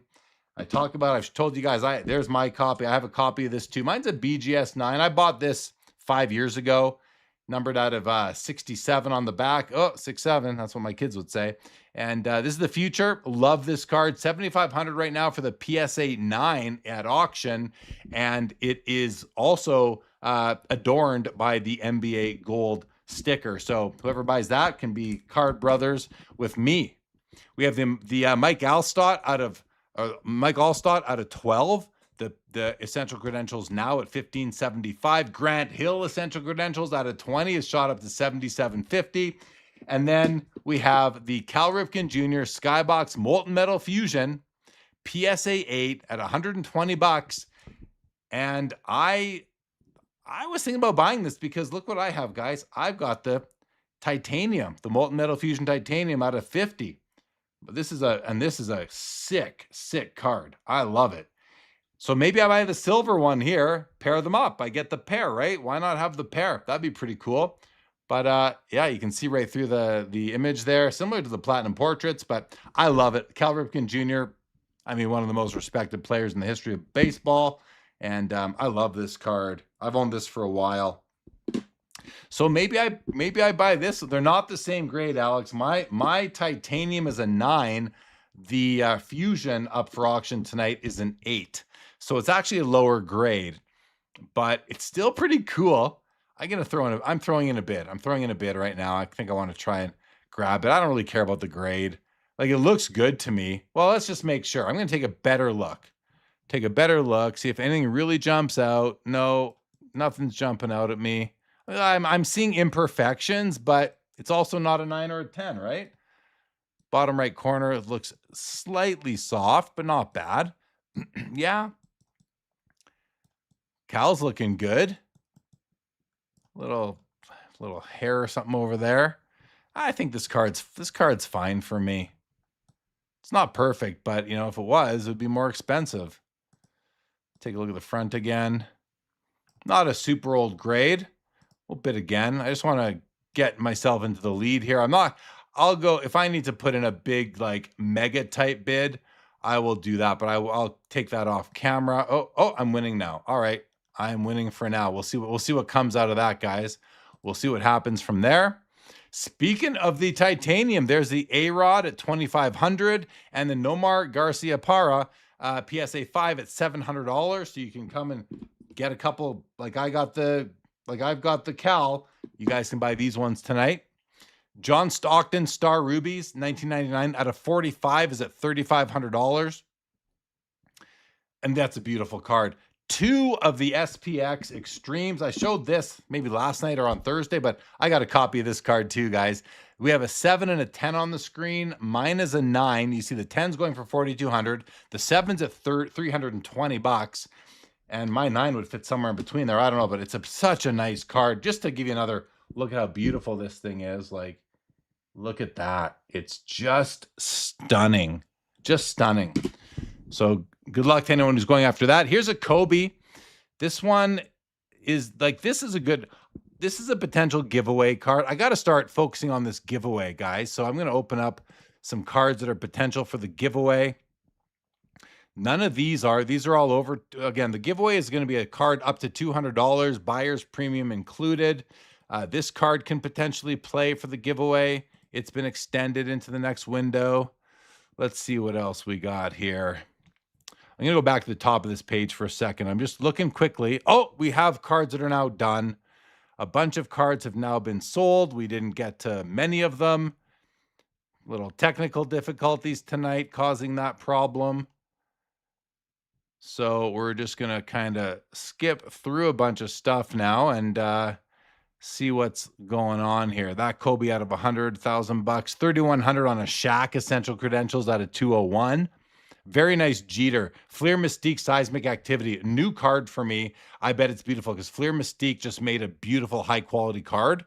I've told you guys, there's my copy. I have a copy of this too. Mine's a BGS 9. I bought this 5 years ago, numbered out of 67 on the back. Oh, 67. That's what my kids would say. And this is the future. Love this card. $7,500 right now for the PSA 9 at auction. And it is also adorned by the NBA Gold sticker. So whoever buys that can be card brothers with me. We have the Mike Alstott out of 12. The Essential Credentials now at $1,575. Grant Hill Essential Credentials out of 20 is shot up to $7,750. And then we have the Cal Ripken Jr. Skybox Molten Metal Fusion PSA 8 at $120. And I was thinking about buying this because look what I have, guys. I've got the titanium, the Molten Metal Fusion titanium out of 50. But this is a sick, sick card. I love it. So maybe I buy the silver one here, pair them up. I get the pair, right? Why not have the pair? That'd be pretty cool. But yeah, you can see right through the image there, similar to the Platinum Portraits, but I love it. Cal Ripken Jr., I mean, one of the most respected players in the history of baseball. And I love this card. I've owned this for a while. So maybe I buy this. They're not the same grade, Alex. My titanium is a 9. The fusion up for auction tonight is an 8. So it's actually a lower grade, but it's still pretty cool. I'm throwing in a bid. I'm throwing in a bid right now. I think I want to try and grab it. I don't really care about the grade. Like, it looks good to me. Well, let's just make sure. I'm going to take a better look. See if anything really jumps out. No, nothing's jumping out at me. I'm seeing imperfections, but it's also not a 9 or a 10, right? Bottom right corner, it looks slightly soft, but not bad. Yeah. Cal's looking good. Little hair or something over there. I think this card's fine for me. It's not perfect, but you know, if it was, it would be more expensive. Take a look at the front again. Not a super old grade. We'll bid again. I just want to get myself into the lead here. I'll go, if I need to put in a big, like, mega type bid, I will do that, but I'll take that off camera. Oh, I'm winning now. All right. I'm winning for now. We'll see what comes out of that, guys. We'll see what happens from there. Speaking of the titanium, there's the A-Rod at $2,500 and the Nomar Garcia Parra PSA 5 at $700. So you can come and get a couple. I've got the Cal. You guys can buy these ones tonight. John Stockton Star Rubies, 1999 out of 45 is at $3,500. And that's a beautiful card. 2 of the SPX Extremes. I showed this maybe last night or on Thursday, but I got a copy of this card too, guys. We have a 7 and a 10 on the screen. Mine is a 9. You see the 10's going for $4,200. The 7's at $320. And my 9 would fit somewhere in between there. I don't know, but it's such a nice card. Just to give you another look at how beautiful this thing is. Like, look at that. It's just stunning. Just stunning. So good luck to anyone who's going after that. Here's a Kobe. This one is like, this is a potential giveaway card. I got to start focusing on this giveaway, guys. So I'm going to open up some cards that are potential for the giveaway. None of these are all over. Again, the giveaway is going to be a card up to $200, buyer's premium included. This card can potentially play for the giveaway. It's been extended into the next window. Let's see what else we got here. I'm going to go back to the top of this page for a second. I'm just looking quickly. Oh, we have cards that are now done. A bunch of cards have now been sold. We didn't get to many of them. Little technical difficulties tonight causing that problem. So we're just going to kind of skip through a bunch of stuff now and see what's going on here. That Kobe out of $100,000, $3,100 on a Shaq Essential Credentials out of 201. Very nice Jeter. Fleer Mystique Seismic Activity. New card for me. I bet it's beautiful because Fleer Mystique just made a beautiful high quality card.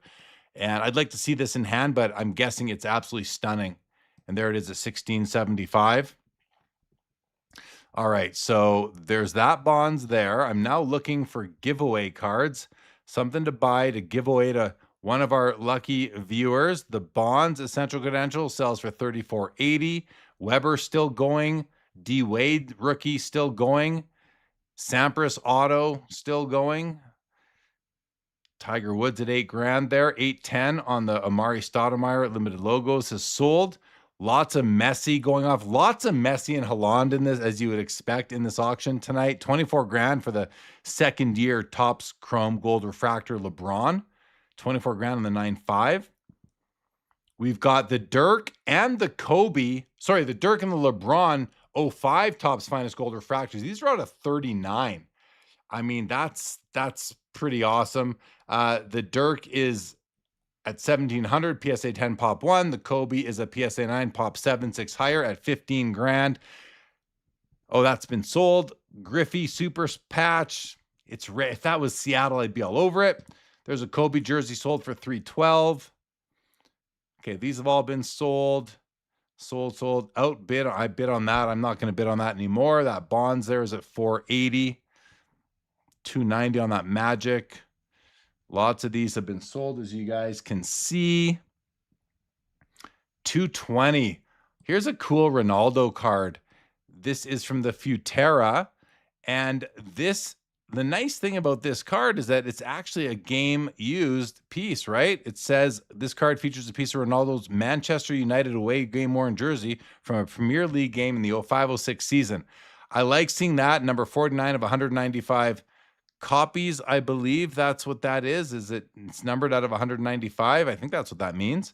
And I'd like to see this in hand, but I'm guessing it's absolutely stunning. And there it is at $1,675. All right, so there's that bonds there. I'm now looking for giveaway cards. Something to buy to give away to one of our lucky viewers. The Bonds Essential Credential sells for $34.80. Weber still going. D. Wade rookie still going. Sampras Auto still going. Tiger Woods at $8,000 there. $810 on the Amari Stoudemire limited logos has sold. Lots of Messi going off. Lots of Messi and Haaland in this, as you would expect in this auction tonight. $24,000 for the second year Topps Chrome Gold Refractor LeBron. $24,000 on the 9.5. We've got the Dirk and the Kobe. Sorry, the Dirk and the LeBron 05 Topps Finest Gold Refractors. These are out of 39. I mean, that's pretty awesome. The Dirk is at 1,700, PSA 10 Pop 1. The Kobe is a PSA 9 Pop 7, 6 higher at $15,000. Oh, that's been sold. Griffey Super Patch. It's if that was Seattle, I'd be all over it. There's a Kobe jersey sold for $312. Okay, these have all been sold. Sold, outbid. I bid on that. I'm not going to bid on that anymore. That Bonds there is at 480. 290 on that Magic. Lots of these have been sold, as you guys can see. 220. Here's a cool Ronaldo card. This is from the Futera. And the nice thing about this card is that it's actually a game used piece, right? It says this card features a piece of Ronaldo's Manchester United away game worn jersey from a Premier League game in the 05-06 season. I like seeing that. Number 49 of 195 copies, I believe that's what that is. It's numbered out of 195? I think that's what that means.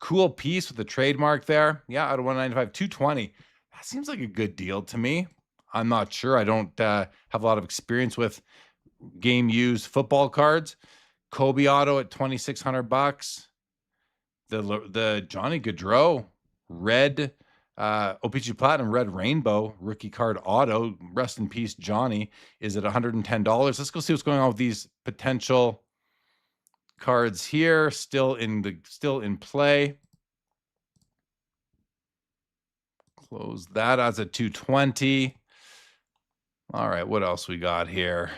Cool piece with the trademark there. Yeah, out of 195, 220. That seems like a good deal to me. I'm not sure. I don't have a lot of experience with game used football cards. Kobe auto at $2,600. The Johnny Gaudreau red OPG Platinum Red Rainbow rookie card auto, rest in peace Johnny, is at $110. Let's go see what's going on with these potential cards here. Still in play. Close that as a 220. All right, what else we got here?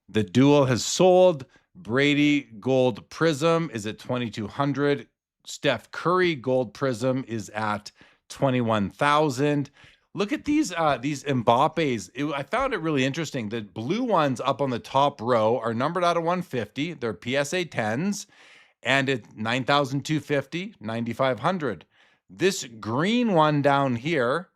The Duel has sold. Brady Gold Prism is at $2,200. Steph Curry Gold Prism is at $21,000. Look at these Mbappes. I found it really interesting. The blue ones up on the top row are numbered out of 150. They're PSA 10s, and it's $9,250, $9,500. This green one down here,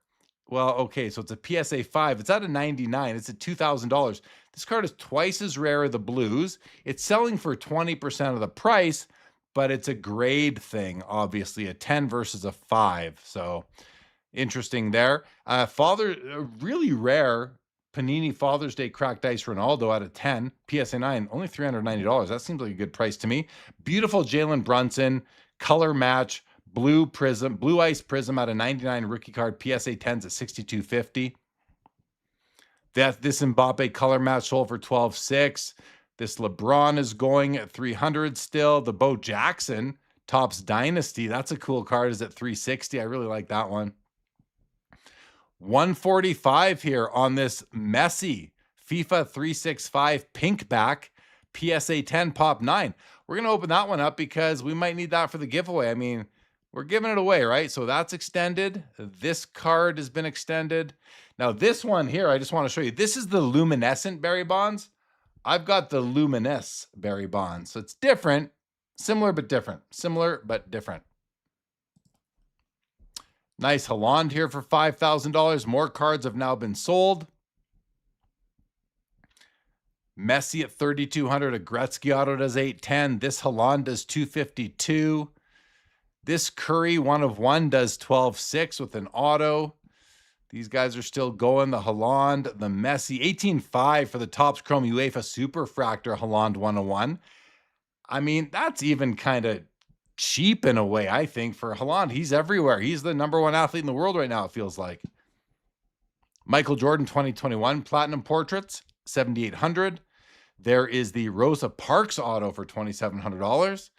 well, okay, so it's a PSA 5. It's out of 99. It's at $2,000. This card is twice as rare as the blues. It's selling for 20% of the price, but it's a grade thing, obviously, a 10 versus a 5. So interesting there. Really rare Panini Father's Day cracked ice Ronaldo out of 10. PSA 9, only $390. That seems like a good price to me. Beautiful Jalen Brunson, color match, blue ice prism out of 99 rookie card, PSA 10s at $6,250. This Mbappe color match sold for $12,600. This LeBron is going at $300 still. The Bo Jackson Topps Dynasty, that's a cool card, is at $360. I really like that one. $145 here on this Messi FIFA 365 Pinkback PSA 10 Pop 9. We're going to open that one up because we might need that for the giveaway. I mean, we're giving it away, right? So that's extended. This card has been extended. Now this one here, I just want to show you. This is the luminescent Barry Bonds. I've got the luminous Barry Bonds. So it's different, similar but different. Similar but different. Nice Haaland here for $5,000. More cards have now been sold. Messi at $3,200. A Gretzky auto does $810. This Haaland does $252. This Curry 1 of 1 does $12,600 with an auto. These guys are still going. The Haaland, the Messi, $18,500 for the Topps Chrome UEFA Superfractor Haaland 101. I mean, that's even kind of cheap in a way, I think, for Haaland. He's everywhere. He's the #1 athlete in the world right now, it feels like. Michael Jordan 2021 Platinum Portraits, $7,800. There is the Rosa Parks auto for $2,700.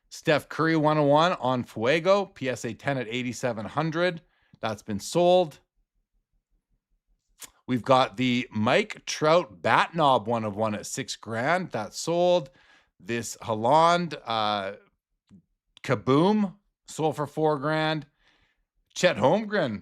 Steph Curry 101 on Fuego, PSA 10 at $8,700. That's been sold. We've got the Mike Trout Bat Knob 1 of 1 at $6,000. That's sold. This Haaland Kaboom sold for $4,000. Chet Holmgren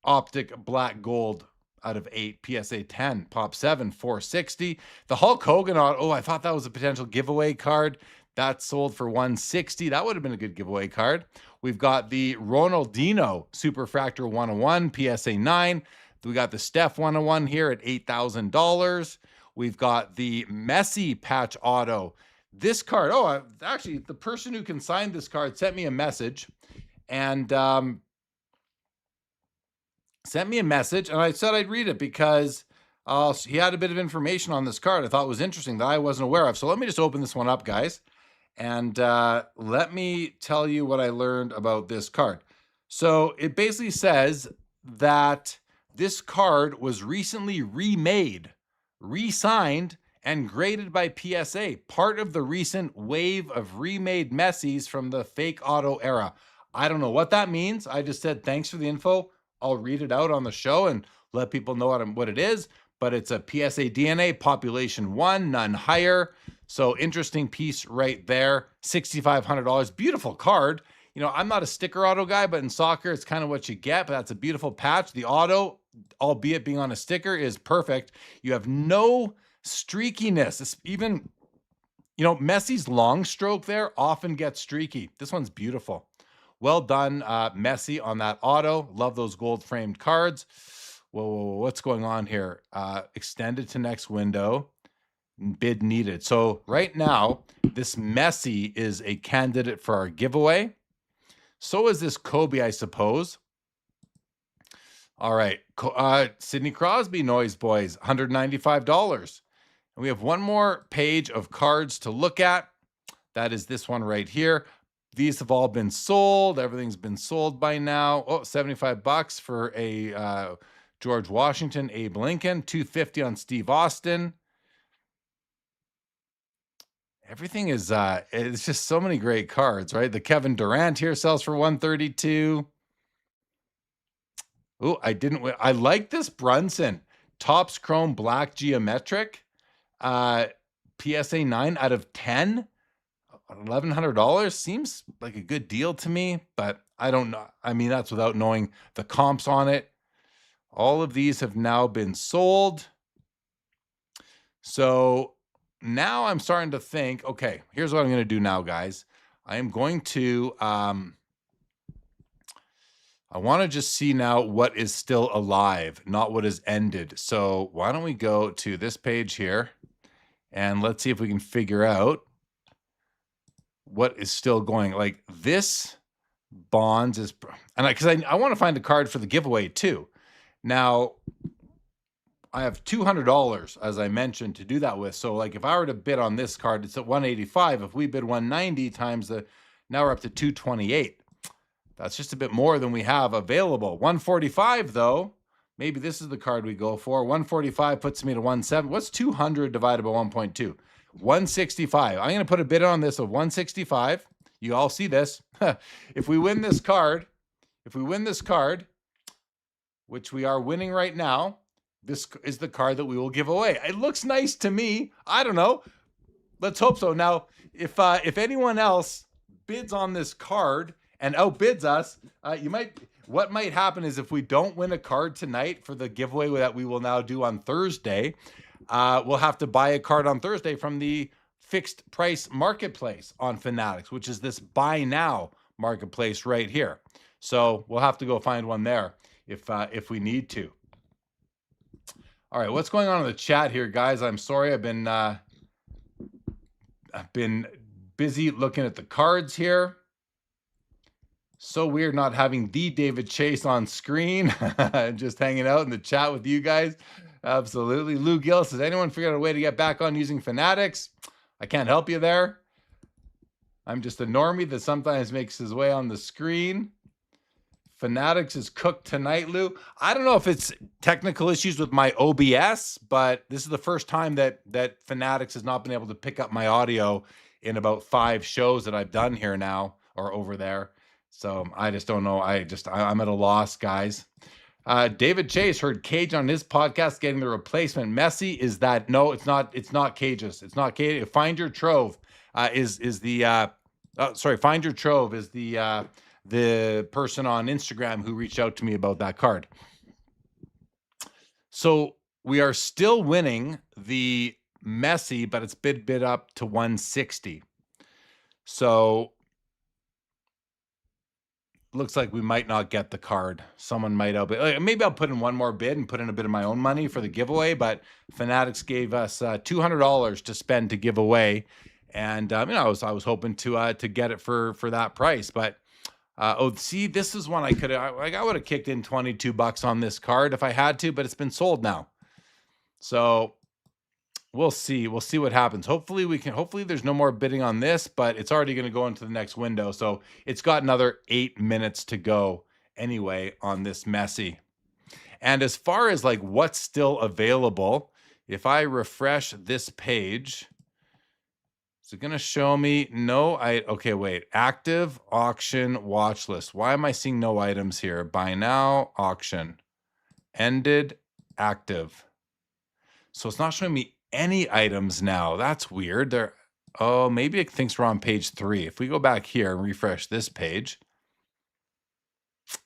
Optic Black Gold out of 8, PSA 10, Pop 7, $460. The Hulk Hogan auto, I thought that was a potential giveaway card. That sold for $160. That would have been a good giveaway card. We've got the Ronaldinho Superfractor 101, PSA 9. We got the Steph 101 here at $8,000. We've got the Messi patch auto. This card, actually, the person who can sign this card sent me a message, and and I said I'd read it because he had a bit of information on this card I thought was interesting that I wasn't aware of. So let me just open this one up, guys, and let me tell you what I learned about this card. So it basically says that this card was recently remade, re-signed, and graded by PSA, part of the recent wave of remade Messis from the fake auto era. I don't know what that means. I just said, thanks for the info. I'll read it out on the show and let people know what it is. But it's a PSA DNA, population 1, none higher. So interesting piece right there. $6,500. Beautiful card. You know, I'm not a sticker auto guy, but in soccer, it's kind of what you get. But that's a beautiful patch. The auto, albeit being on a sticker, is perfect. You have no streakiness. It's even, you know, Messi's long stroke there often gets streaky. This one's beautiful. Well done, Messi, on that auto. Love those gold framed cards. Whoa, what's going on here? Extended to next window. Bid needed. So right now, this Messi is a candidate for our giveaway. So is this Kobe, I suppose. All right. Sidney Crosby, Noise Boys, $195. And we have one more page of cards to look at. That is this one right here. These have all been sold. Everything's been sold by now. Oh, $75 for a George Washington, Abe Lincoln, $250 on Steve Austin. Everything is, it's just so many great cards, right? The Kevin Durant here sells for $132. Oh, I like this Brunson. Topps Chrome Black Geometric. PSA 9 out of 10. $1,100 seems like a good deal to me, but I don't know. I mean, that's without knowing the comps on it. All of these have now been sold. So now I'm starting to think, okay, here's what I'm going to do now, guys. I am going to, I want to just see now what is still alive, not what is ended. So why don't we go to this page here and let's see if we can figure out what is still going. Like this bonds is, and because I want to find a card for the giveaway too. Now I have $200, as I mentioned, to do that with. So like if I were to bid on this card, it's at 185. If we bid 190 times now we're up to 228. That's just a bit more than we have available. 145 though, maybe this is the card we go for. 145 puts me to 170. What's 200 divided by 1.2? 165. I'm going to put a bid on this of 165. You all see this. If we win this card, which we are winning right now, this is the card that we will give away. It looks nice to me. I don't know. Let's hope so. Now, if anyone else bids on this card and outbids us, what might happen is if we don't win a card tonight for the giveaway that we will now do on Thursday, we'll have to buy a card on Thursday from the fixed price marketplace on Fanatics, which is this buy now marketplace right here. So we'll have to go find one there if we need to. All right, what's going on in the chat here, guys? I'm sorry, I've been busy looking at the cards here. So weird not having the David Chase on screen. Just hanging out in the chat with you guys. Absolutely. Lou Gill says, anyone figured out a way to get back on using Fanatics? I can't help you there. I'm just a normie that sometimes makes his way on the screen. Fanatics is cooked tonight, Lou. I don't know if it's technical issues with my OBS, but this is the first time that Fanatics has not been able to pick up my audio in about 5 shows that I've done here now or over there. So I just don't know. I'm at a loss, guys. David Chase heard Cage on his podcast getting the replacement. Messi is that? No, it's not. It's not Cage's. It's not Cage. Find Your Trove is the. Find Your Trove is the person on Instagram who reached out to me about that card. So we are still winning the Messi, but it's bid up to 160. So looks like we might not get the card. Someone might outbid. Maybe I'll put in one more bid and put in a bit of my own money for the giveaway, but Fanatics gave us $200 to spend to give away. And I was hoping to get it for that price, but see, this is one I could have, I would have kicked in $22 on this card if I had to, but it's been sold now. So we'll see what happens. Hopefully there's no more bidding on this, but it's already going to go into the next window. So it's got another 8 minutes to go anyway on this Messi. And as far as like what's still available, if I refresh this page, Is it going to show me? No, okay, wait. Active auction watch list. Why am I seeing no items here? Buy now, auction. Ended, active. So it's not showing me any items now. That's weird. Oh, maybe it thinks we're on page 3. If we go back here and refresh this page,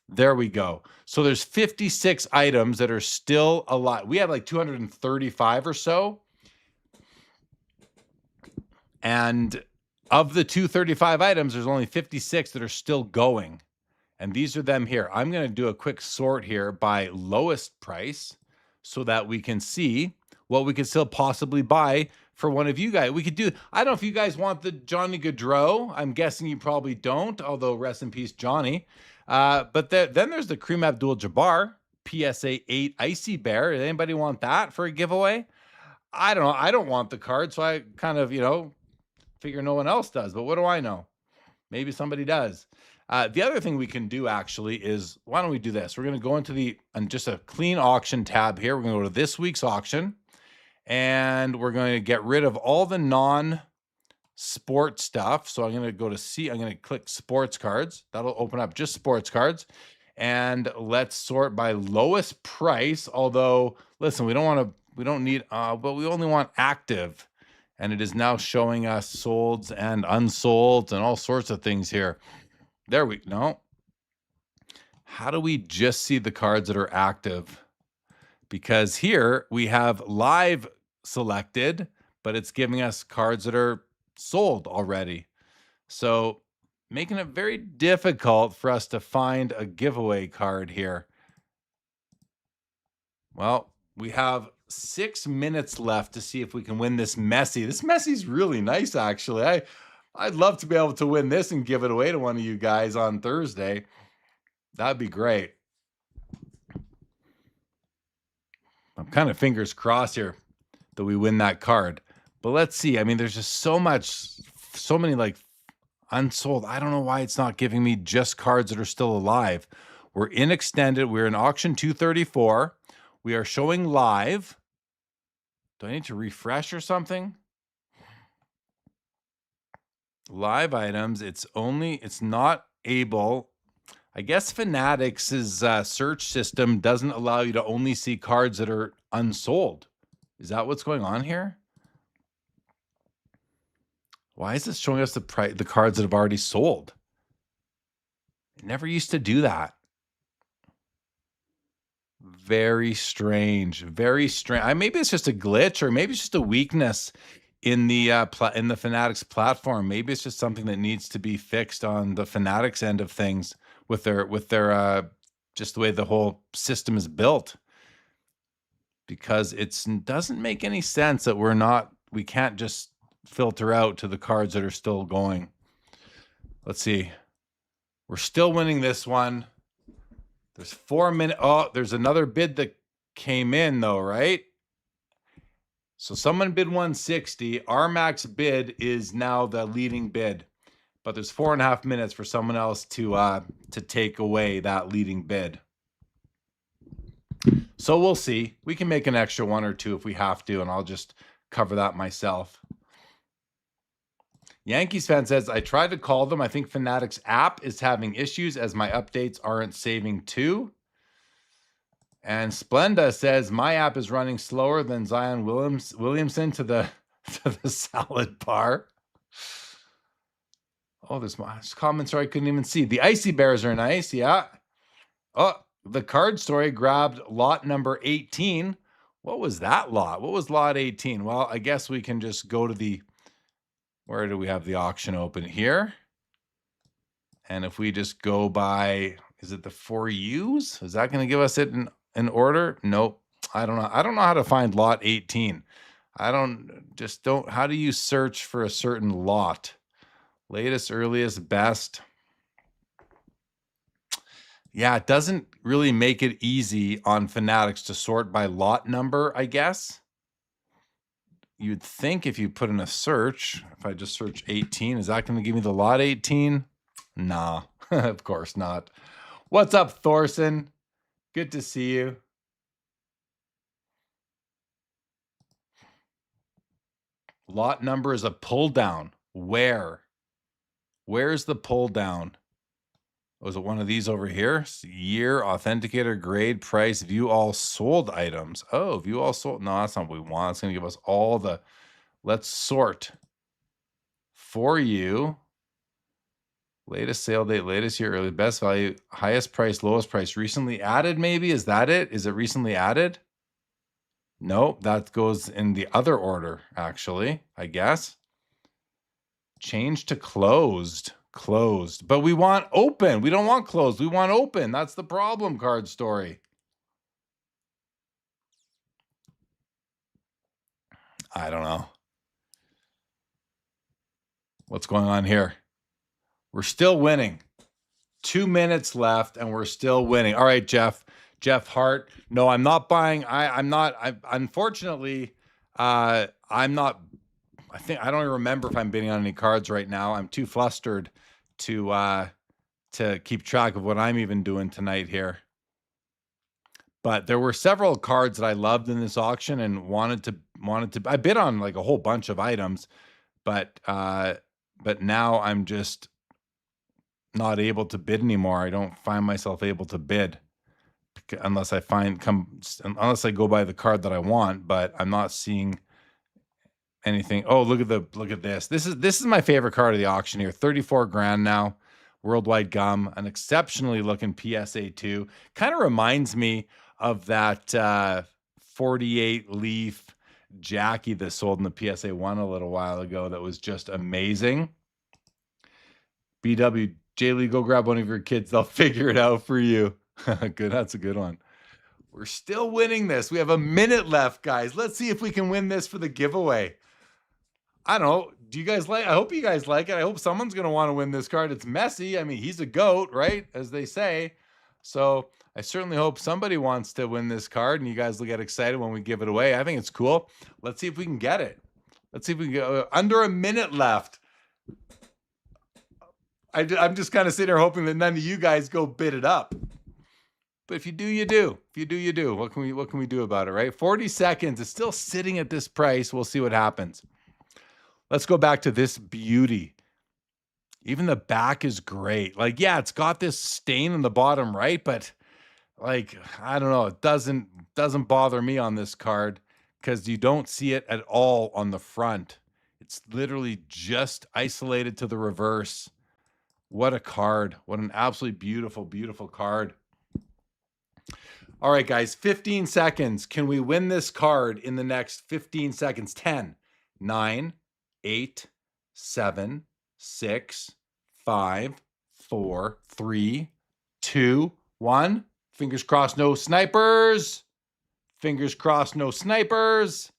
there we go. So there's 56 items that are still alive. We have like 235 or so. And of the 235 items, there's only 56 that are still going. And these are them here. I'm going to do a quick sort here by lowest price so that we can see what we could still possibly buy for one of you guys. We could do, I don't know if you guys want the Johnny Gaudreau. I'm guessing you probably don't, although rest in peace, Johnny. But then there's the Kareem Abdul-Jabbar PSA 8 Icy Bear. Does anybody want that for a giveaway? I don't know. I don't want the card, so I kind of, figure no one else does. But what do I know? Maybe somebody does. The other thing we can do actually is, why don't we do this? We're going to go into just a clean auction tab here. We're going to go to this week's auction, and we're going to get rid of all the non-sport stuff. So I'm going to go to I'm going to click sports cards. That'll open up just sports cards. And let's sort by lowest price. Although, listen, we don't need, but we only want active. And it is now showing us solds and unsolds and all sorts of things here. No. How do we just see the cards that are active? Because here we have live selected, but it's giving us cards that are sold already. So making it very difficult for us to find a giveaway card here. Well, we have 6 minutes left to see if we can win this Messi. This Messi's really nice, actually. I'd love to be able to win this and give it away to one of you guys on Thursday. That'd be great. I'm kind of fingers crossed here that we win that card. But let's see. I mean, there's just so many like unsold. I don't know why it's not giving me just cards that are still alive. We're in extended. We're in auction 234. We are showing live. Do I need to refresh or something? Live items. It's not able. I guess Fanatics' search system doesn't allow you to only see cards that are unsold. Is that what's going on here? Why is this showing us the cards that have already sold? It never used to do that. Very strange. Very strange. Maybe it's just a glitch, or maybe it's just a weakness in the Fanatics platform. Maybe it's just something that needs to be fixed on the Fanatics end of things with their just the way the whole system is built. Because it doesn't make any sense that we can't just filter out to the cards that are still going. Let's see. We're still winning this one. There's 4 minutes. Oh, there's another bid that came in though, right? So someone bid 160. Our max bid is now the leading bid, but there's 4.5 minutes for someone else to take away that leading bid. So we'll see. We can make an extra 1 or 2 if we have to, and I'll just cover that myself. Yankees fan says, I tried to call them. I think Fanatics app is having issues as my updates aren't saving too. And Splenda says, my app is running slower than Zion Williamson to the salad bar. Oh, there's comments I couldn't even see. The Icy Bears are nice, yeah. Oh, the card story grabbed lot number 18. What was that lot? What was lot 18? Well, I guess we can just go to where do we have the auction open here? And if we just go by, is it the 4Us? Is that going to give us it in order? Nope. I don't know. I don't know how to find lot 18. How do you search for a certain lot? Latest, earliest, best. Yeah, it doesn't really make it easy on Fanatics to sort by lot number, I guess. You'd think if you put in a search, if I just search 18, is that going to give me the lot 18? Nah, of course not. What's up, Thorson? Good to see you. Lot number is a pull down. Where? Where's the pull down? Was it one of these over here? Year, authenticator, grade, price, view all sold items. Oh, view all sold. No, that's not what we want. It's going to give us all the, let's sort for you. Latest sale date, latest year, early, best value, highest price, lowest price, recently added maybe? Is that it? Is it recently added? No, that goes in the other order, actually, I guess. Change to closed. Closed. But we want open. We don't want closed. We want open. That's the problem, Card Story. I don't know. What's going on here? We're still winning. 2 minutes left, and we're still winning. All right, Jeff. Jeff Hart. No, I'm not buying. Unfortunately, I'm not. I don't even remember if I'm bidding on any cards right now. I'm too flustered to keep track of what I'm even doing tonight here. But there were several cards that I loved in this auction and wanted to. I bid on like a whole bunch of items, but now I'm just not able to bid anymore. I don't find myself able to bid unless I unless I go by the card that I want, but I'm not seeing anything. Oh, look at this. This is my favorite card of the auction here. 34 grand now. Worldwide Gum, an exceptionally looking PSA 2. Kind of reminds me of that 48 leaf Jackie that sold in the PSA 1 a little while ago that was just amazing. BW J Lee, go grab one of your kids. They'll figure it out for you. Good. That's a good one. We're still winning this. We have a minute left, guys. Let's see if we can win this for the giveaway. I don't know. Do you guys like? I hope you guys like it. I hope someone's going to want to win this card. It's Messi. I mean, he's a GOAT, right? As they say. So I certainly hope somebody wants to win this card, and you guys will get excited when we give it away. I think it's cool. Let's see if we can get it. Let's see if we can get under a minute left. I'm just kind of sitting here hoping that none of you guys go bid it up. But if you do, you do. If you do, you do. What can we do about it, right? 40 seconds. It's still sitting at this price. We'll see what happens. Let's go back to this beauty. Even the back is great. Like, yeah, it's got this stain in the bottom right, but like, I don't know. It doesn't bother me on this card because you don't see it at all on the front. It's literally just isolated to the reverse. What a card. What an absolutely beautiful, beautiful card. All right, guys, 15 seconds. Can we win this card in the next 15 seconds? 10, 9, 8, 7, 6, 5, 4, 3, 2, 1. Fingers crossed, no snipers. Fingers crossed, no snipers.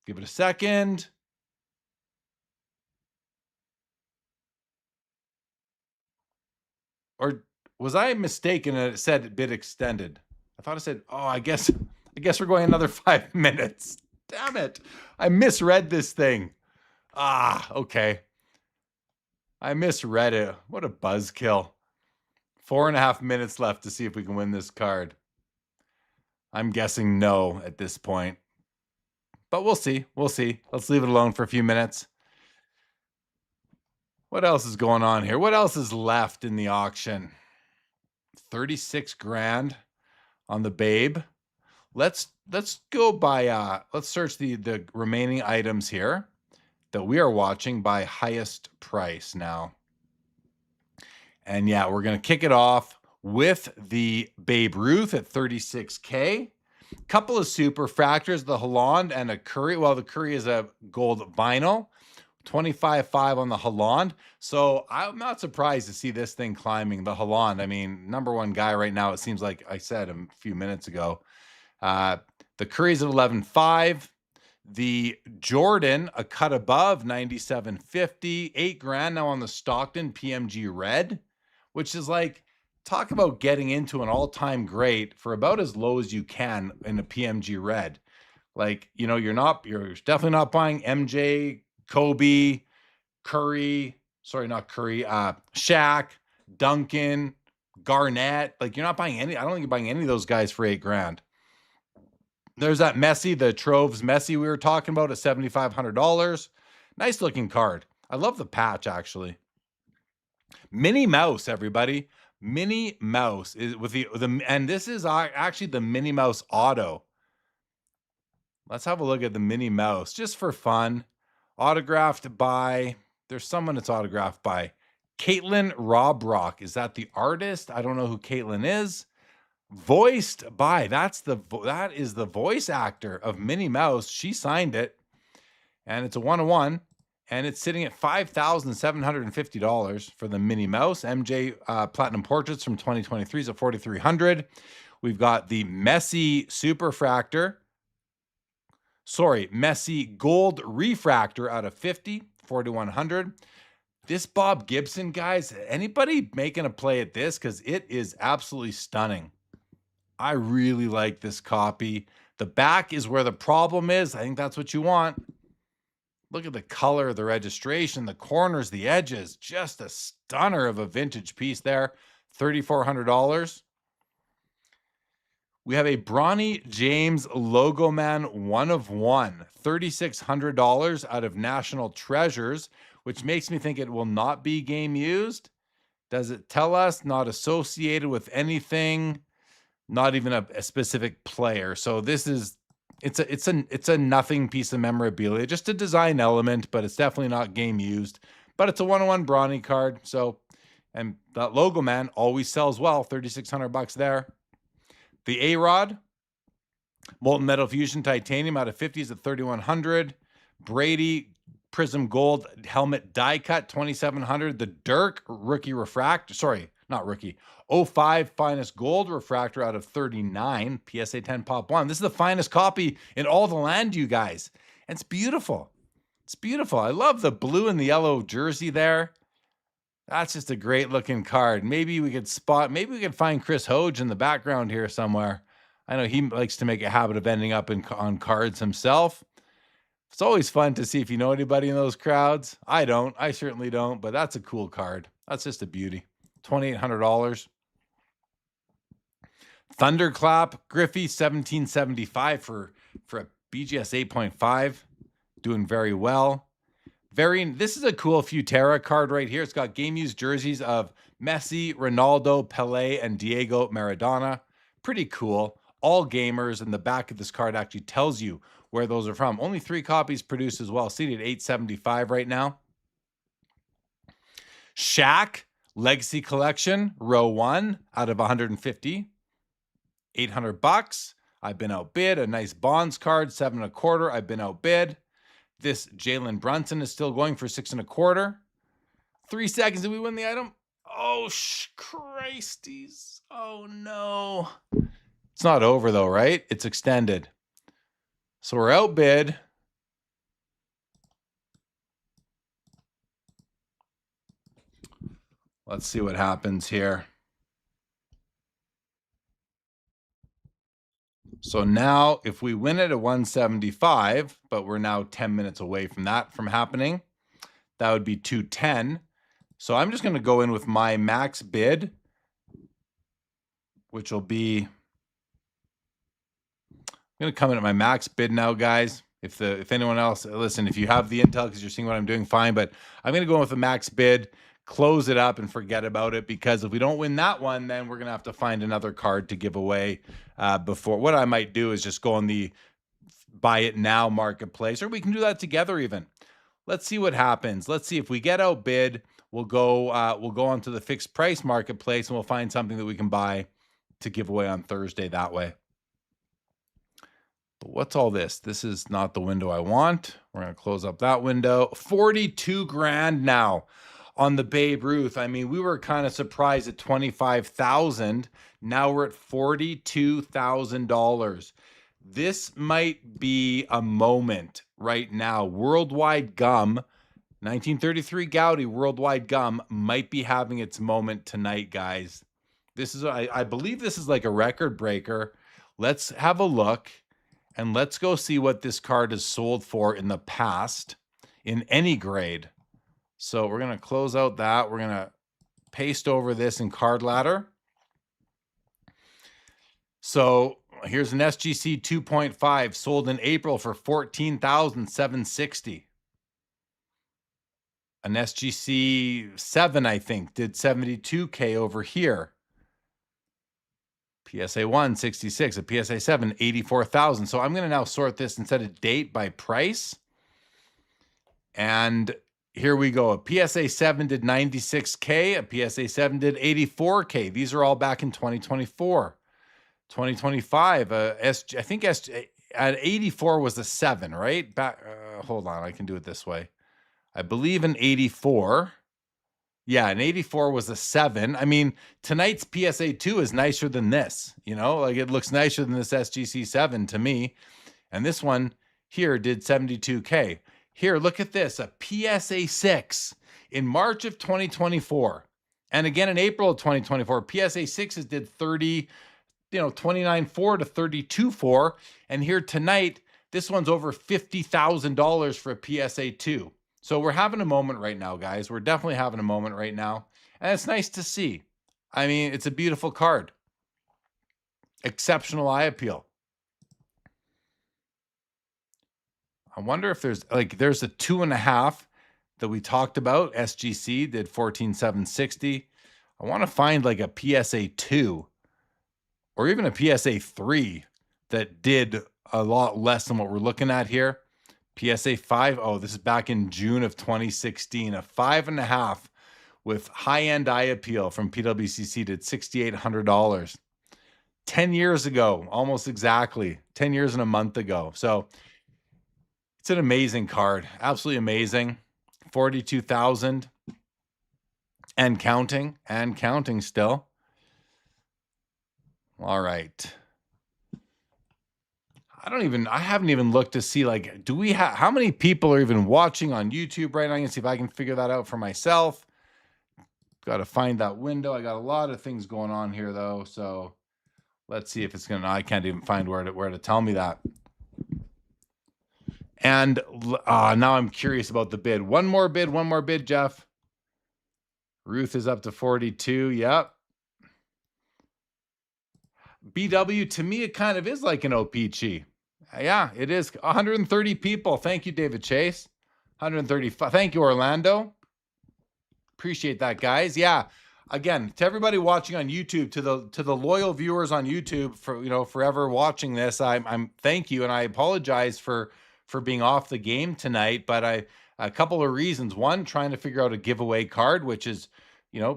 Give it a second. Or was I mistaken and it said bid extended? I thought it said, oh, I guess we're going another 5 minutes. Damn it. I misread this thing. Okay. I misread it. What a buzzkill. 4.5 minutes left to see if we can win this card. I'm guessing no at this point. But we'll see. We'll see. Let's leave it alone for a few minutes. What else is going on here? What else is left in the auction? 36 grand on the Babe. Let's go by let's search the remaining items here that we are watching by highest price now. And yeah, we're going to kick it off with the Babe Ruth at 36K. Couple of super fractors, the Holland and a Curry. Well, the Curry is a gold vinyl. 25.5 on the Holland. So I'm not surprised to see this thing climbing. The Holland, I mean, #1 guy right now, it seems like I said a few minutes ago. The Curry's at 11.5. The Jordan, a cut above, 97.50. 8 grand now on the Stockton PMG Red, which is like, talk about getting into an all-time great for about as low as you can in a PMG Red. Like, you know, you're definitely not buying MJ, Kobe, Curry, sorry, not Curry, Shaq, Duncan, Garnett. Like, you're not buying any, I don't think you're buying any of those guys for 8 grand. There's that Messi, the Troves Messi we were talking about at $7,500. Nice looking card. I love the patch, actually. Minnie Mouse, everybody. Minnie Mouse is with the and this is actually the Minnie Mouse auto. Let's have a look at the Minnie Mouse just for fun. Autographed by, there's someone it's autographed by. Caitlin Robrock. Is that the artist? I don't know who Caitlin is. Voiced by, that is the voice actor of Minnie Mouse. She signed it, and it's a 1-of-1, and it's sitting at $5,750 for the Minnie Mouse. MJ Platinum Portraits from 2023 is at $4,300. We've got the Messi Superfractor. Sorry, Messi Gold Refractor out of 50, $4,100. This Bob Gibson, guys, anybody making a play at this? Because it is absolutely stunning. I really like this copy. The back is where the problem is. I think that's what you want. Look at the color, the registration, the corners, the edges. Just a stunner of a vintage piece there. $3,400. We have a Bronny James Logo Man 1-of-1, $3,600 out of National Treasures, which makes me think it will not be game used. Does it tell us not associated with anything, not even a specific player? So this is, it's a nothing piece of memorabilia, just a design element, but it's definitely not game used. But it's a 1-of-1 Bronny card. So, and that Logo Man always sells well, $3,600 there. The A-Rod, Molten Metal Fusion Titanium out of 50s at $3,100. Brady Prism Gold Helmet Die Cut, $2,700. The Dirk Rookie Refractor, sorry, not rookie, 05 Finest Gold Refractor out of 39. PSA 10 Pop 1. This is the finest copy in all the land, you guys. And it's beautiful. It's beautiful. I love the blue and the yellow jersey there. That's just a great looking card. Maybe we could find Chris Hoge in the background here somewhere. I know he likes to make a habit of ending up on cards himself. It's always fun to see if you know anybody in those crowds. I don't. I certainly don't, but that's a cool card. That's just a beauty. $2,800. Thunderclap Griffey, $1,775 for a BGS 8.5. Doing very well. This is a cool Futera card right here. It's got game used jerseys of Messi, Ronaldo, Pelé, and Diego Maradona. Pretty cool. All gamers, and the back of this card actually tells you where those are from. Only 3 copies produced as well. Seated at $875 right now. Shaq Legacy Collection, row 1 out of 150. $800. I've been outbid. A nice Bonds card, 7.25. I've been outbid. This Jalen Brunson is still going for 6.25. 3 seconds. Did we win the item? Oh, Christies. Oh, no. It's not over, though, right? It's extended. So we're outbid. Let's see what happens here. So now if we win it at 175, but we're now 10 minutes away from that from happening, that would be 210. So I'm just going to go in with my max bid, which will be, I'm going to come in at my max bid now, guys. If anyone else, listen, if you have the intel because you're seeing what I'm doing, fine. But I'm going to go in with a max bid, close it up, and forget about it, because if we don't win that one, then we're going to have to find another card to give away before. What I might do is just go on the buy it now marketplace, or we can do that together even. Let's see what happens. Let's see if we get outbid. We'll go onto the fixed price marketplace, and we'll find something that we can buy to give away on Thursday that way. But what's all this? This is not the window I want. We're going to close up that window. 42 grand now on the Babe Ruth. I mean, we were kind of surprised at 25,000. Now we're at $42,000. This might be a moment right now. Worldwide Gum, 1933 Gaudi Worldwide Gum might be having its moment tonight, guys. This is, I believe this is like a record breaker. Let's have a look. And let's go see what this card has sold for in the past in any grade. So we're going to close out that. We're going to paste over this in Card Ladder. So Here's an SGC 2.5 sold in April for $14,760. An SGC 7, I think, did $72K over here. PSA 1, 66. A PSA 7, 84,000. So I'm going to now sort this instead of date by price. And here we go. A PSA 7 did 96K. A PSA 7 did 84K. These are all back in 2024. 2025, I think at 84 was a 7, right? Hold on, I can do it this way. I believe in 84. Yeah, an 84 was a 7. I mean, tonight's PSA 2 is nicer than this, like it looks nicer than this SGC 7 to me. And this one here did 72K. Here, look at this, a PSA 6 in March of 2024. And again, in April of 2024, PSA 6s did 29.4 to 32.4. And here tonight, this one's over $50,000 for a PSA 2. So we're having a moment right now, guys. We're definitely having a moment right now. And it's nice to see. I mean, it's a beautiful card. Exceptional eye appeal. I wonder if there's a 2.5 that we talked about. SGC did 14,760. I want to find like a PSA 2 or even a PSA 3 that did a lot less than what we're looking at here. PSA 5, oh, this is back in June of 2016. A 5.5 with high-end eye appeal from PWCC did $6,800. 10 years ago, almost exactly. 10 years and a month ago. So it's an amazing card. Absolutely amazing. 42,000 and counting still. All right. I haven't even looked to see, like, how many people are even watching on YouTube right now? I can see if I can figure that out for myself. Got to find that window. I got a lot of things going on here though. So let's see if it's going to, I can't even find where to tell me that. And now I'm curious about the bid. One more bid, Jeff. Ruth is up to 42. Yep. BW, to me, it kind of is like an OPG. Yeah, it is. 130 people. Thank you, David Chase. 135. Thank you, Orlando. Appreciate that, guys. Yeah. Again, to everybody watching on YouTube, to the loyal viewers on YouTube for forever watching this, I'm thank you, and I apologize for being off the game tonight. But a couple of reasons. One, trying to figure out a giveaway card, which is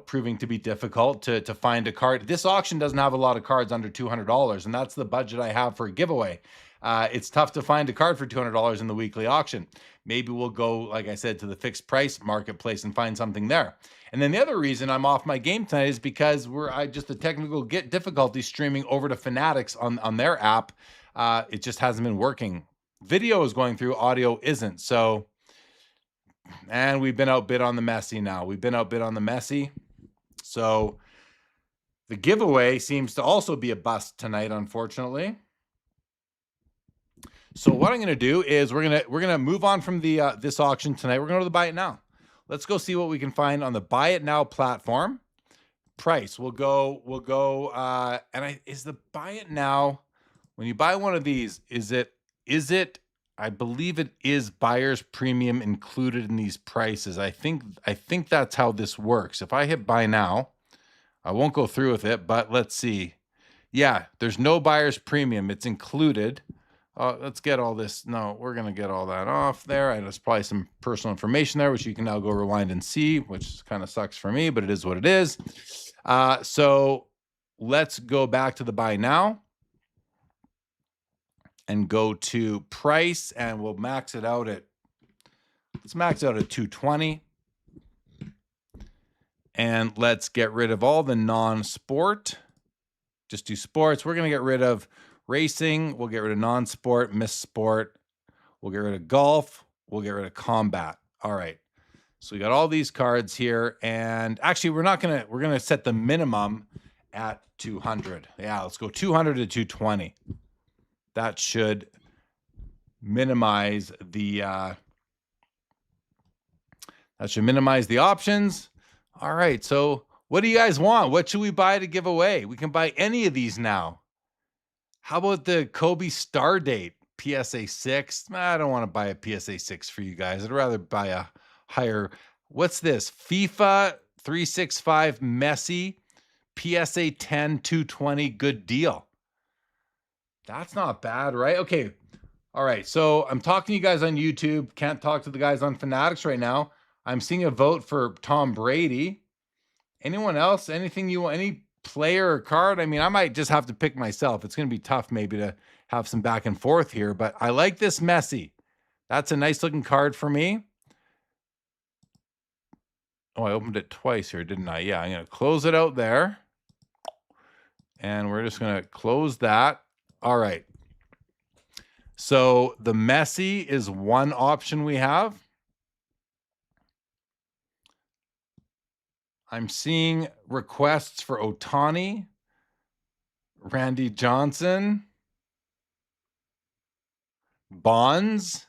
proving to be difficult to find a card. This auction doesn't have a lot of cards under $200, and that's the budget I have for a giveaway. It's tough to find a card for $200 in the weekly auction. Maybe we'll go, like I said, to the fixed price marketplace and find something there. And then the other reason I'm off my game tonight is because the technical difficulty streaming over to Fanatics on their app. It just hasn't been working. Video is going through, audio isn't. So, and we've been outbid on the Messi now. We've been outbid on the Messi. So the giveaway seems to also be a bust tonight, unfortunately. So what I'm going to do is we're going to move on from the this auction tonight. We're going to the Buy It Now. Let's go see what we can find on the Buy It Now platform. Price. We'll go is the Buy It Now, when you buy one of these, is it I believe it is buyer's premium included in these prices. I think that's how this works. If I hit buy now, I won't go through with it, but let's see. Yeah, there's no buyer's premium. It's included. Let's get all this. No, we're going to get all that off there. There's probably some personal information there, which you can now go rewind and see, which kind of sucks for me, but it is what it is. So let's go back to the buy now and go to price, and we'll max it out at, let's max out at 220. And let's get rid of all the non-sport. Just do sports. We're going to get rid of racing. We'll get rid of non-sport, miss sport. We'll get rid of golf. We'll get rid of combat. All right. So we got all these cards here, and actually we're going to set the minimum at 200. Yeah, let's go 200 to 220. That should minimize the options. All right. So what do you guys want? What should we buy to give away? We can buy any of these now. How about the Kobe star date? PSA 6. I don't want to buy a PSA 6 for you guys. I'd rather buy a higher. What's this? FIFA 365 Messi PSA 10 220. Good deal. That's not bad, right? Okay. All right. So I'm talking to you guys on YouTube. Can't talk to the guys on Fanatics right now. I'm seeing a vote for Tom Brady. Anyone else? Anything you want? Any player or card? I mean, I might just have to pick myself. It's going to be tough maybe to have some back and forth here, but I like this Messi. That's a nice looking card for me. Oh, I opened it twice here, didn't I? Yeah, I'm going to close it out there. And we're just going to close that. All right. So the Messi is one option we have. I'm seeing requests for Ohtani, Randy Johnson, Bonds.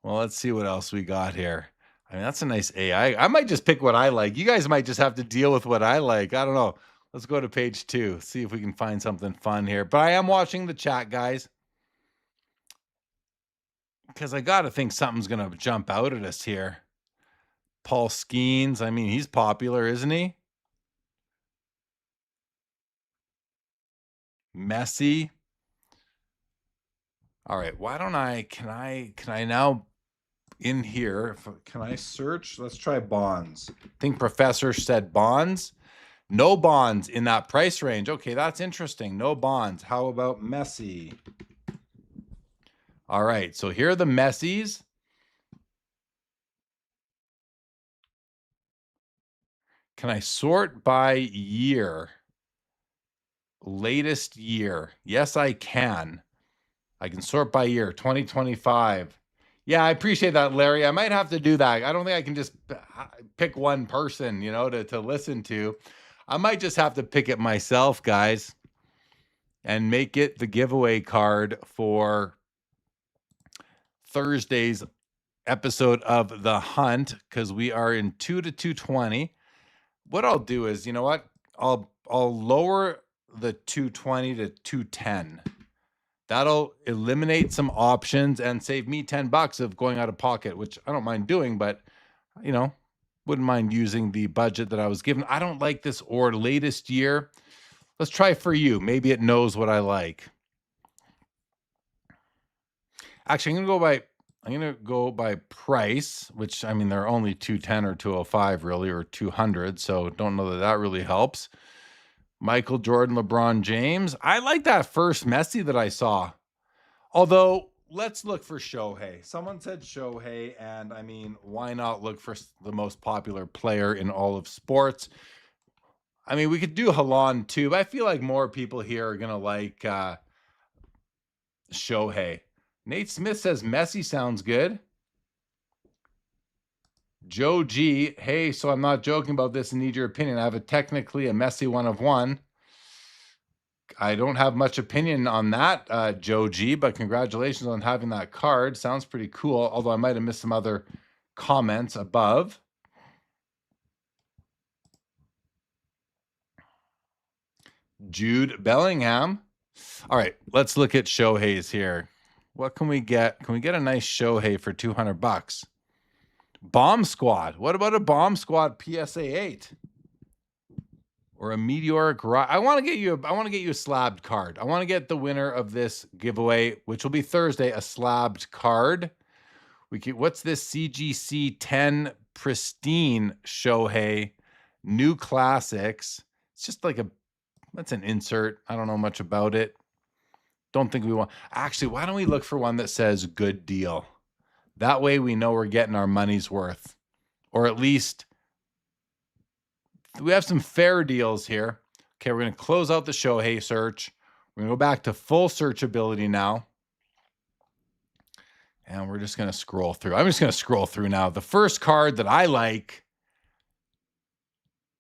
Well, let's see what else we got here. I mean, that's a nice AI. I might just pick what I like. You guys might just have to deal with what I like. I don't know. Let's go to page 2, see if we can find something fun here. But I am watching the chat, guys, because I got to think something's going to jump out at us here. Paul Skeens. I mean, he's popular, isn't he? Messi. All right. Why don't can I now in here, can I search? Let's try bonds. I think Professor said bonds. No bonds in that price range. Okay, that's interesting. No bonds. How about Messi? All right, so here are the Messis. Can I sort by year? Latest year. Yes, I can. I can sort by year, 2025. Yeah, I appreciate that, Larry. I might have to do that. I don't think I can just pick one person, you know, to listen to. I might just have to pick it myself, guys, and make it the giveaway card for Thursday's episode of The Hunt, because we are in 2 to 220. What I'll do is, you know what? I'll lower the 220 to 210. That'll eliminate some options and save me $10 of going out of pocket, which I don't mind doing, but you know, wouldn't mind using the budget that I was given. I don't like this or latest year. Let's try for you. Maybe it knows what I like. Actually, I'm gonna go by price, which I mean they're only 210 or 205 really, or 200, so don't know that really helps. Michael Jordan, LeBron James. I like that first Messi that I saw. Although, let's look for Shohei. Someone said Shohei, and I mean, why not look for the most popular player in all of sports? I mean, we could do Haaland too, but I feel like more people here are going to like Shohei. Nate Smith says Messi sounds good. Joe G, hey, so I'm not joking about this and need your opinion. I have technically a Messi 1 of 1. I don't have much opinion on that, Joe G, but congratulations on having that card. Sounds pretty cool, although I might have missed some other comments above. Jude Bellingham. All right, let's look at Shohei's here. What can we get? Can we get a nice Shohei for $200? Bomb Squad. What about a Bomb Squad PSA 8? Or a meteoric rock? I want to get you a slabbed card. I want to get the winner of this giveaway, which will be Thursday, a slabbed card. What's this CGC 10 pristine Shohei new classics? It's just like that's an insert. I don't know much about it. Don't think we want. Actually, why don't we look for one that says good deal? That way we know we're getting our money's worth, or at least we have some fair deals here. Okay, we're going to close out the Shohei search. We're going to go back to full searchability now. And we're just going to scroll through. I'm just going to scroll through now. The first card that I like,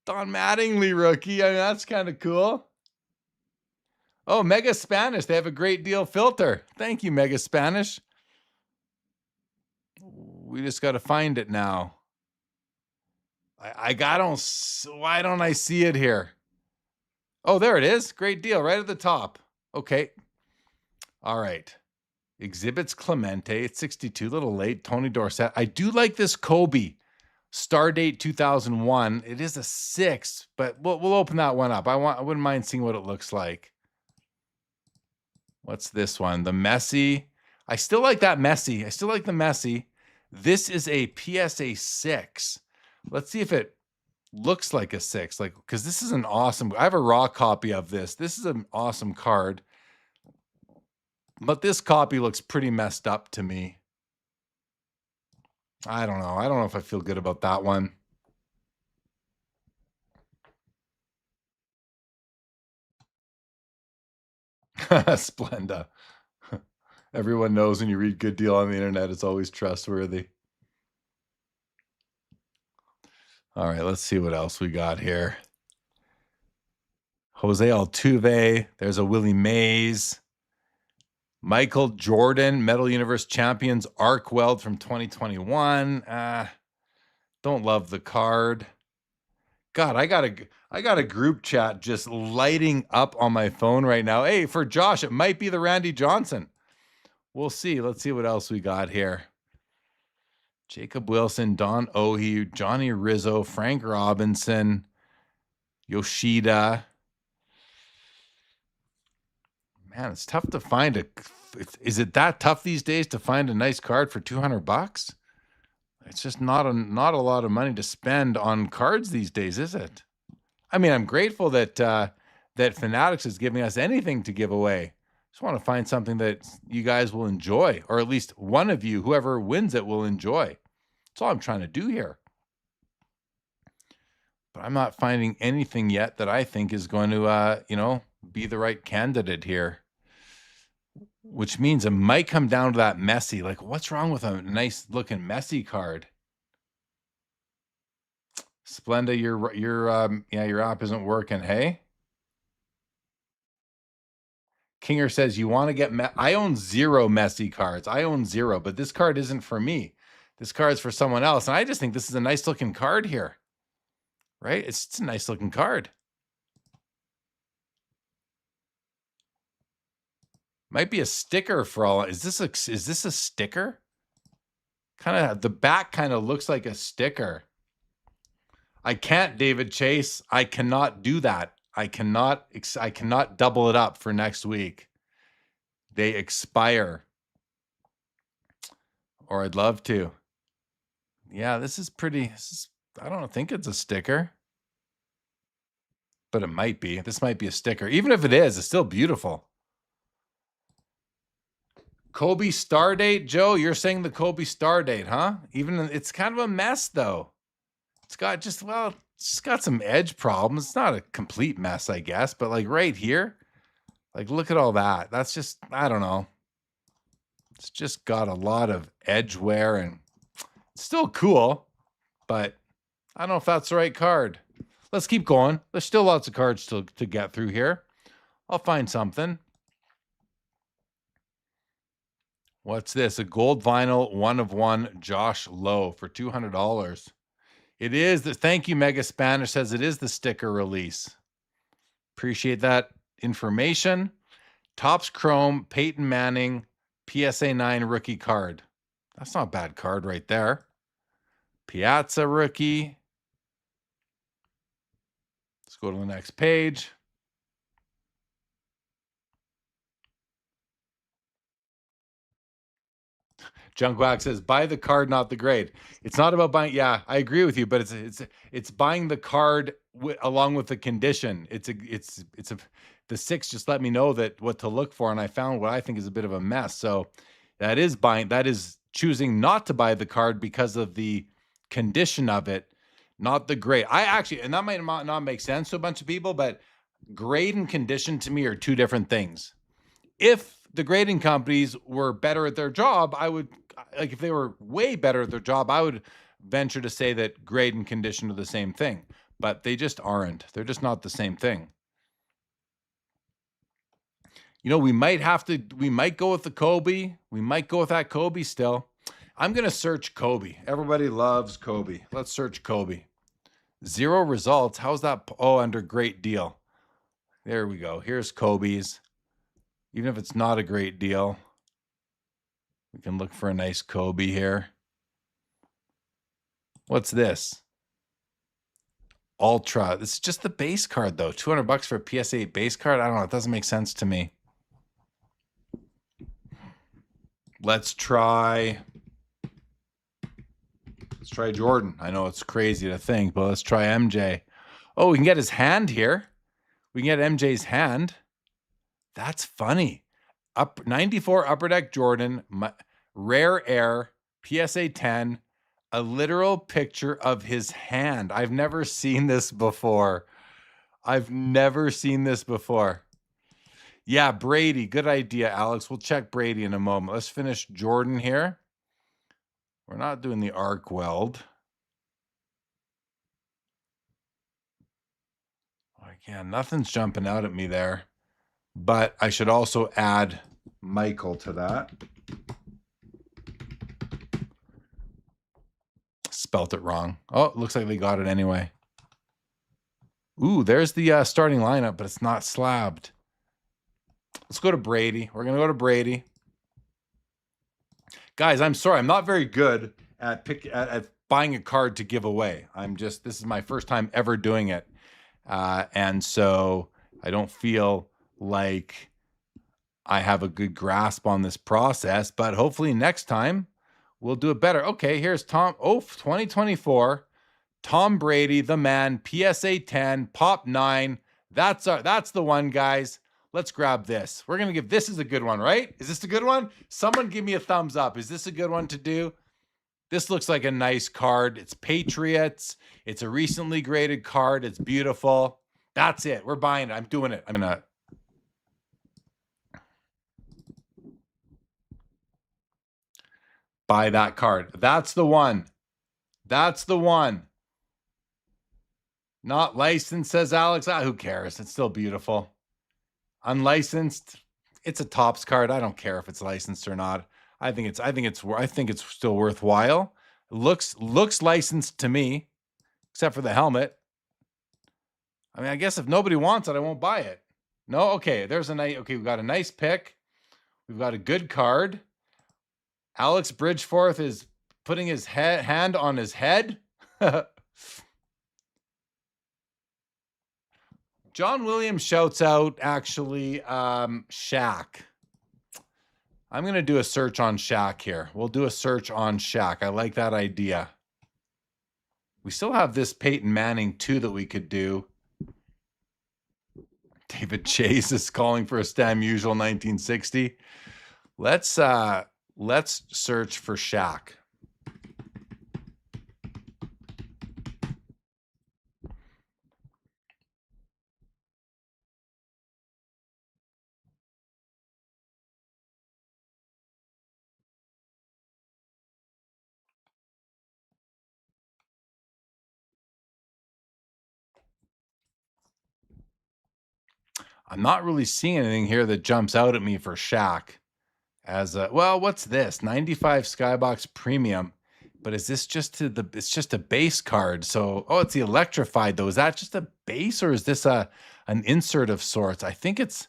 Don Mattingly rookie. I mean, that's kind of cool. Oh, Mega Spanish. They have a great deal filter. Thank you, Mega Spanish. We just got to find it now. Why don't I see it here? Oh, there it is. Great deal right at the top. Okay. All right. Exhibits Clemente at 62, a little late. Tony Dorsett. I do like this Kobe. Star date 2001. It is a 6, but we'll open that one up. I wouldn't mind seeing what it looks like. What's this one? The Messi. I still like that Messi. I still like the Messi. This is a PSA 6. Let's see if it looks like a 6. Like, because this is an awesome. I have a raw copy of this. This is an awesome card. But this copy looks pretty messed up to me. I don't know. I don't know if I feel good about that one. Splenda. Everyone knows when you read good deal on the internet, it's always trustworthy. All right, let's see what else we got here. Jose Altuve. There's a Willie Mays. Michael Jordan, Metal Universe Champions, Arc Weld from 2021. Don't love the card. God, I got a group chat just lighting up on my phone right now. Hey, for Josh, it might be the Randy Johnson. We'll see. Let's see what else we got here. Jacob Wilson, Don Ohi, Johnny Rizzo, Frank Robinson, Yoshida. Man, it's tough to find a. Is it that tough these days to find a nice card for $200? It's just not a lot of money to spend on cards these days, is it? I mean, I'm grateful that that Fanatics is giving us anything to give away. Just want to find something that you guys will enjoy, or at least one of you, whoever wins it, will enjoy. That's all I'm trying to do here. But I'm not finding anything yet that I think is going to, be the right candidate here. Which means it might come down to that Messi. Like, what's wrong with a nice looking Messi card? Splenda, your app isn't working. Hey, Kinger says you want to get. I own 0 Messi cards. I own 0, but this card isn't for me. This card's for someone else, and I just think this is a nice looking card here. Right? It's a nice looking card. Might be a sticker for all. Is this a sticker? Kind of the back kind of looks like a sticker. I can't, David Chase. I cannot do that. I cannot double it up for next week. They expire. Or I'd love to. Yeah, this is pretty. I don't think it's a sticker. But it might be. This might be a sticker. Even if it is, it's still beautiful. Kobe star date, Joe. You're saying the Kobe star date, huh? Even it's kind of a mess, though. It's got it's got some edge problems. It's not a complete mess, I guess, but like right here, like look at all that. That's just, I don't know. It's just got a lot of edge wear and it's still cool, but I don't know if that's the right card. Let's keep going. There's still lots of cards to get through here. I'll find something. What's this? A gold vinyl 1 of 1 Josh Lowe for $200. It is thank you, Mega Spanish says it is the sticker release. Appreciate that information. Topps Chrome, Peyton Manning, PSA 9 rookie card. That's not a bad card right there. Piazza rookie. Let's go to the next page. Junkwack says, buy the card, not the grade. It's not about buying. Yeah, I agree with you, but it's buying the card along with the condition. The 6 just let me know that what to look for, and I found what I think is a bit of a mess. So that is buying. That is choosing not to buy the card because of the condition of it, not the grade. I actually, and that might not make sense to a bunch of people, but grade and condition to me are 2 different things. If the grading companies were better at their job, I would, like, if they were way better at their job, I would venture to say that grade and condition are the same thing, but they just aren't. They're just not the same thing. We might go with the Kobe. We might go with that Kobe still. I'm going to search Kobe. Everybody loves Kobe. Let's search Kobe. 0 results. How's that? Oh, under great deal. There we go. Here's Kobe's. Even if it's not a great deal, we can look for a nice Kobe here. What's this? Ultra. This is just the base card, though. $200 for a PS8 base card? I don't know. It doesn't make sense to me. Let's try Jordan. I know it's crazy to think, but let's try MJ. Oh, we can get his hand here. We can get MJ's hand. That's funny. 94 Upper Deck Jordan, Rare Air, PSA 10, a literal picture of his hand. I've never seen this before. Yeah, Brady. Good idea, Alex. We'll check Brady in a moment. Let's finish Jordan here. We're not doing the arc weld. Again, nothing's jumping out at me there. But I should also add Michael to that. Spelt it wrong. Oh, it looks like they got it anyway. Ooh, there's the starting lineup, but it's not slabbed. Let's go to Brady. We're going to go to Brady. Guys, I'm sorry. I'm not very good at buying a card to give away. This is my first time ever doing it. And so I don't feel like I have a good grasp on this process, but hopefully next time we'll do it better. Okay, here's Tom. Oh, 2024. Tom Brady, the man, PSA 10, Pop 9. That's the one, guys. Let's grab this. We're going to give this is a good one, right? Is this a good one? Someone give me a thumbs up. Is this a good one to do? This looks like a nice card. It's Patriots. It's a recently graded card. It's beautiful. That's it. We're buying it. I'm doing it. I'm going to buy that card. That's the one. That's the one. Not licensed, says Alex. Who cares? It's still beautiful. Unlicensed, it's a Topps card. I don't care if it's licensed or not. I think it's still worthwhile. Looks licensed to me, except for the helmet. I mean, I guess if nobody wants it, I won't buy it. No, okay. Okay, we've got a nice pick. We've got a good card. Alex Bridgeforth is putting his hand on his head. John Williams shouts out, actually, Shaq. I'm going to do a search on Shaq here. We'll do a search on Shaq. I like that idea. We still have this Peyton Manning, too, that we could do. David Chase is calling for a Stam Usual 1960. Let's search for Shaq. I'm not really seeing anything here that jumps out at me for Shaq. Well, what's this? 95 Skybox Premium. But is this just it's just a base card? So, oh, it's the electrified though. Is that just a base or is this an insert of sorts? I think it's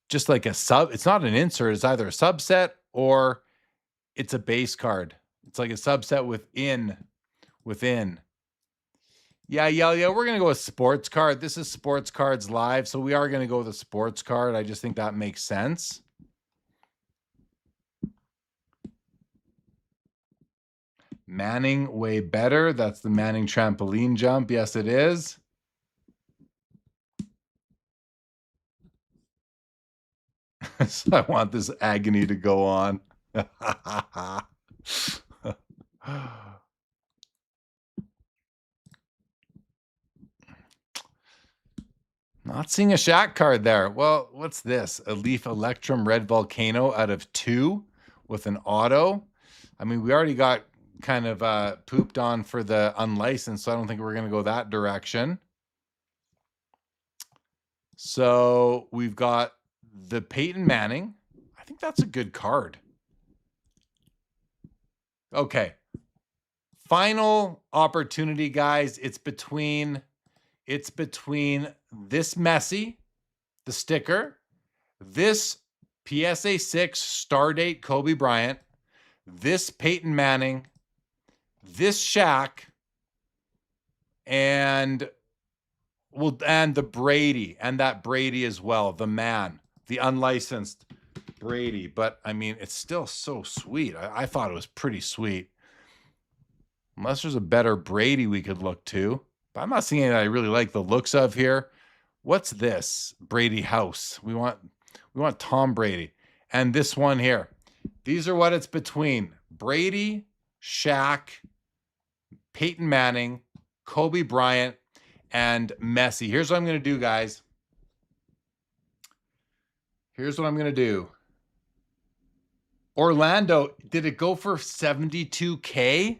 just like a sub. It's not an insert. It's either a subset or it's a base card. It's like a subset within. Yeah. We're going to go with sports card. This is Sports Cards Live. So we are going to go with a sports card. I just think that makes sense. Manning way better. That's the Manning trampoline jump. Yes, it is. So I want this agony to go on. Not seeing a Shaq card there. Well, what's this? A Leaf Electrum Red Volcano out of 2 with an auto. I mean, we already got kind of pooped on for the unlicensed, so I don't think we're going to go that direction. So we've got the Peyton Manning. I think that's a good card. Okay. Final opportunity, guys. It's between this Messi, the sticker, this PSA 6 star date Kobe Bryant, this Peyton Manning, this Shaq, and the Brady, and that Brady as well, the man, the unlicensed Brady. But I mean, it's still so sweet. I thought it was pretty sweet. Unless there's a better Brady we could look to. But I'm not seeing anything I really like the looks of here. What's this? Brady House. We want Tom Brady. And this one here. These are what it's between. Brady, Shaq, Peyton Manning, Kobe Bryant, and Messi. Here's what I'm going to do, guys. Here's what I'm going to do. Orlando, did it go for 72K?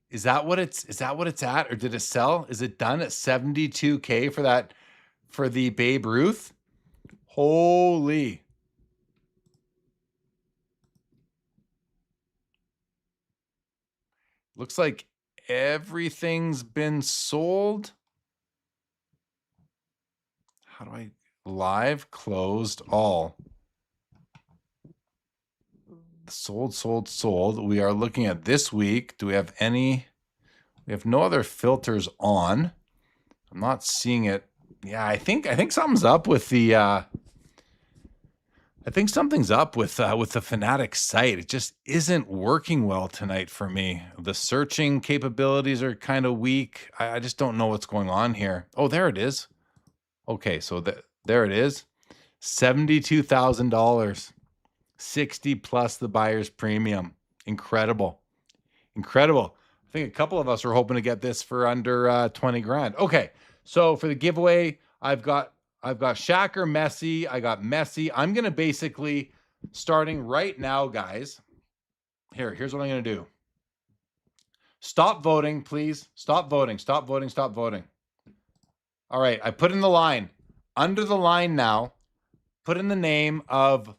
Is that what it's at, or did it sell? Is it done at 72K for that, for the Babe Ruth? Holy. Looks like everything's been sold. How do I live closed all? Sold. We are looking at this week. Do we have any? We have no other filters on. I'm not seeing it. Yeah, I think something's up with the something's up with the Fanatics site. It just isn't working well tonight for me. The searching capabilities are kind of weak. I just don't know what's going on here. Oh, there it is. Okay, so there it is. $72,000. 60 plus the buyer's premium. Incredible. I think a couple of us were hoping to get this for under 20 grand. Okay, so for the giveaway, I've got Shaq or Messi. I got Messi. I'm going to basically, starting right now, guys. Here's what I'm going to do. Stop voting, please. Stop voting. All right, I put in the line. Under the line now, put in the name of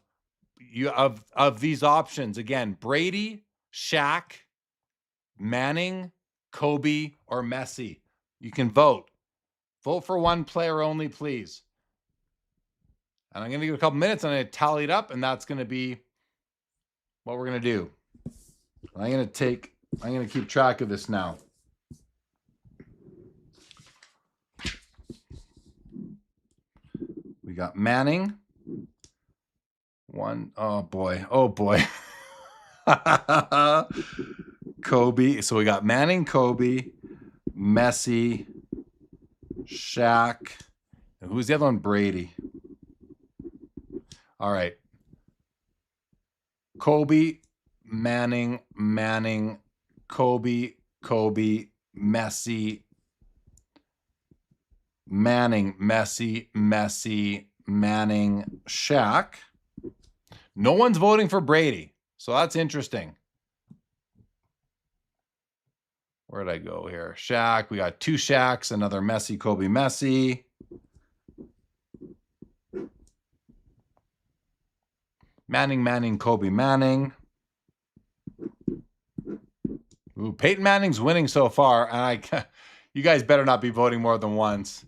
these options. Again, Brady, Shaq, Manning, Kobe, or Messi. You can vote. Vote for one player only, please. And I'm going to give it a couple minutes and I'm going to tally it up, and that's going to be what we're going to do. I'm going to keep track of this now. We got Manning. One. Oh boy. Kobe. So we got Manning, Kobe, Messi, Shaq. And who's the other one? Brady. All right. Kobe, Manning, Kobe, Messi, Manning, Messi, Manning, Shaq. No one's voting for Brady, so that's interesting. Where'd I go here? Shaq. We got two Shaqs, another Messi, Kobe, Messi. Manning, Kobe, Manning. Ooh, Peyton Manning's winning so far, and you guys better not be voting more than once.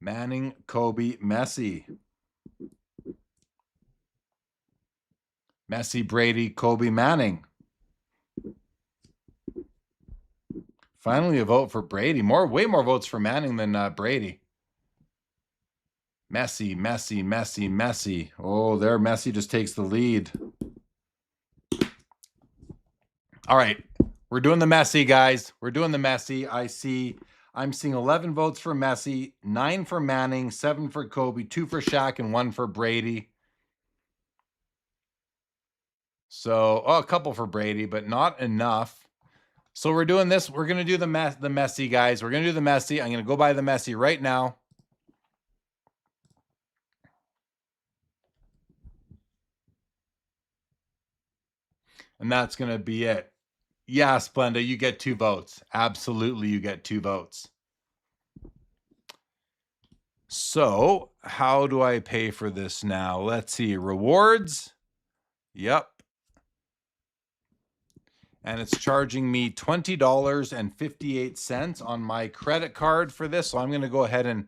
Manning, Kobe, Messi. Messi, Brady, Kobe, Manning. Finally a vote for Brady. Way more votes for Manning than Brady. Messi. Oh, there Messi just takes the lead. All right. We're doing the Messi, guys. We're doing the Messi. I'm seeing 11 votes for Messi, 9 for Manning, 7 for Kobe, 2 for Shaq, and 1 for Brady. So, a couple for Brady, but not enough. So we're doing this. We're going to do the Messi, guys. We're going to do the Messi. I'm going to go buy the Messi right now. And that's going to be it. Yeah, Splenda, you get 2 votes. Absolutely, you get 2 votes. So, how do I pay for this now? Let's see. Rewards. Yep. And it's charging me $20.58 on my credit card for this. So I'm going to go ahead and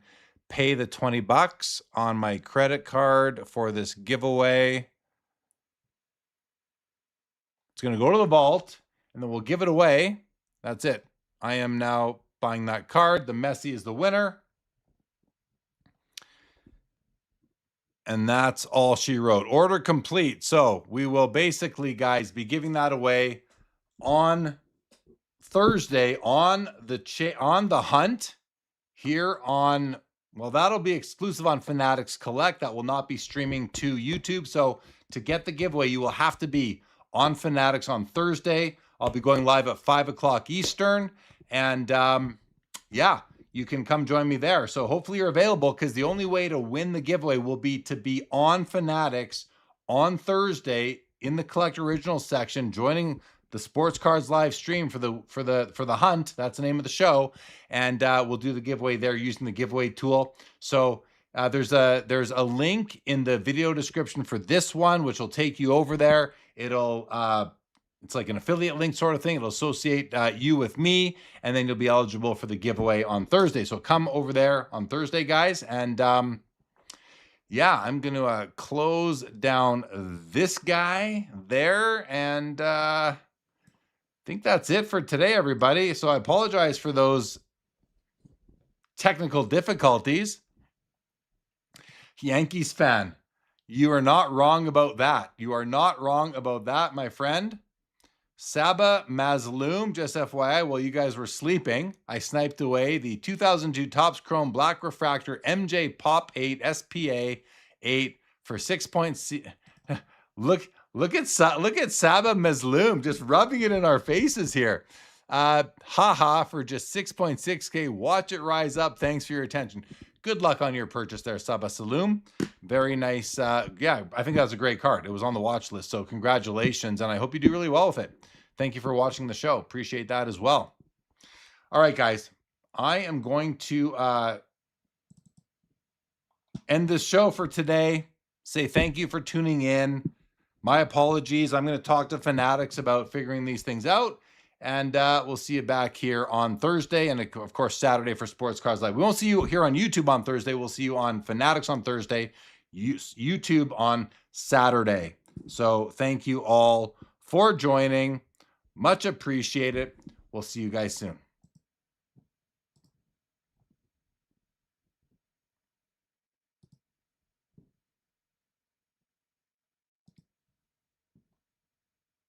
pay the 20 bucks on my credit card for this giveaway. It's going to go to the vault, and then we'll give it away. That's it. I am now buying that card. The Messi is the winner. And that's all she wrote. Order complete. So we will basically, guys, be giving that away on Thursday on the hunt here on, well, that'll be exclusive on Fanatics Collect. That will not be streaming to YouTube. So to get the giveaway, you will have to be on Fanatics on Thursday. I'll be going live at 5 o'clock Eastern. And yeah, you can come join me there. So hopefully you're available, because the only way to win the giveaway will be to be on Fanatics on Thursday in the Collect Originals section, joining the Sports Cards live stream for the hunt. That's the name of the show. And we'll do the giveaway there using the giveaway tool. So there's a link in the video description for this one, which will take you over there. It's like an affiliate link sort of thing. It'll associate you with me, and then you'll be eligible for the giveaway on Thursday. So come over there on Thursday, guys. And yeah, I'm going to close down this guy there. And I think that's it for today, everybody. So I apologize for those technical difficulties. Yankees fan, you are not wrong about that. You are not wrong about that, my friend. Saba Mazloom, just FYI, while you guys were sleeping, I sniped away the 2002 Topps Chrome Black Refractor MJ Pop 8 SPA 8 for 6.6. Look at Saba Mazloom just rubbing it in our faces here. Haha for just 6.6K. Watch it rise up. Thanks for your attention. Good luck on your purchase there, Saba Saloom. Very nice. Yeah, I think that was a great card. It was on the watch list, so congratulations, and I hope you do really well with it. Thank you for watching the show. Appreciate that as well. All right, guys. I am going to end this show for today. Say thank you for tuning in. My apologies. I'm going to talk to Fanatics about figuring these things out. And we'll see you back here on Thursday, and of course Saturday for Sports Cards Live. We won't see you here on YouTube on Thursday. We'll see you on Fanatics on Thursday, YouTube on Saturday. So thank you all for joining. Much appreciated. We'll see you guys soon.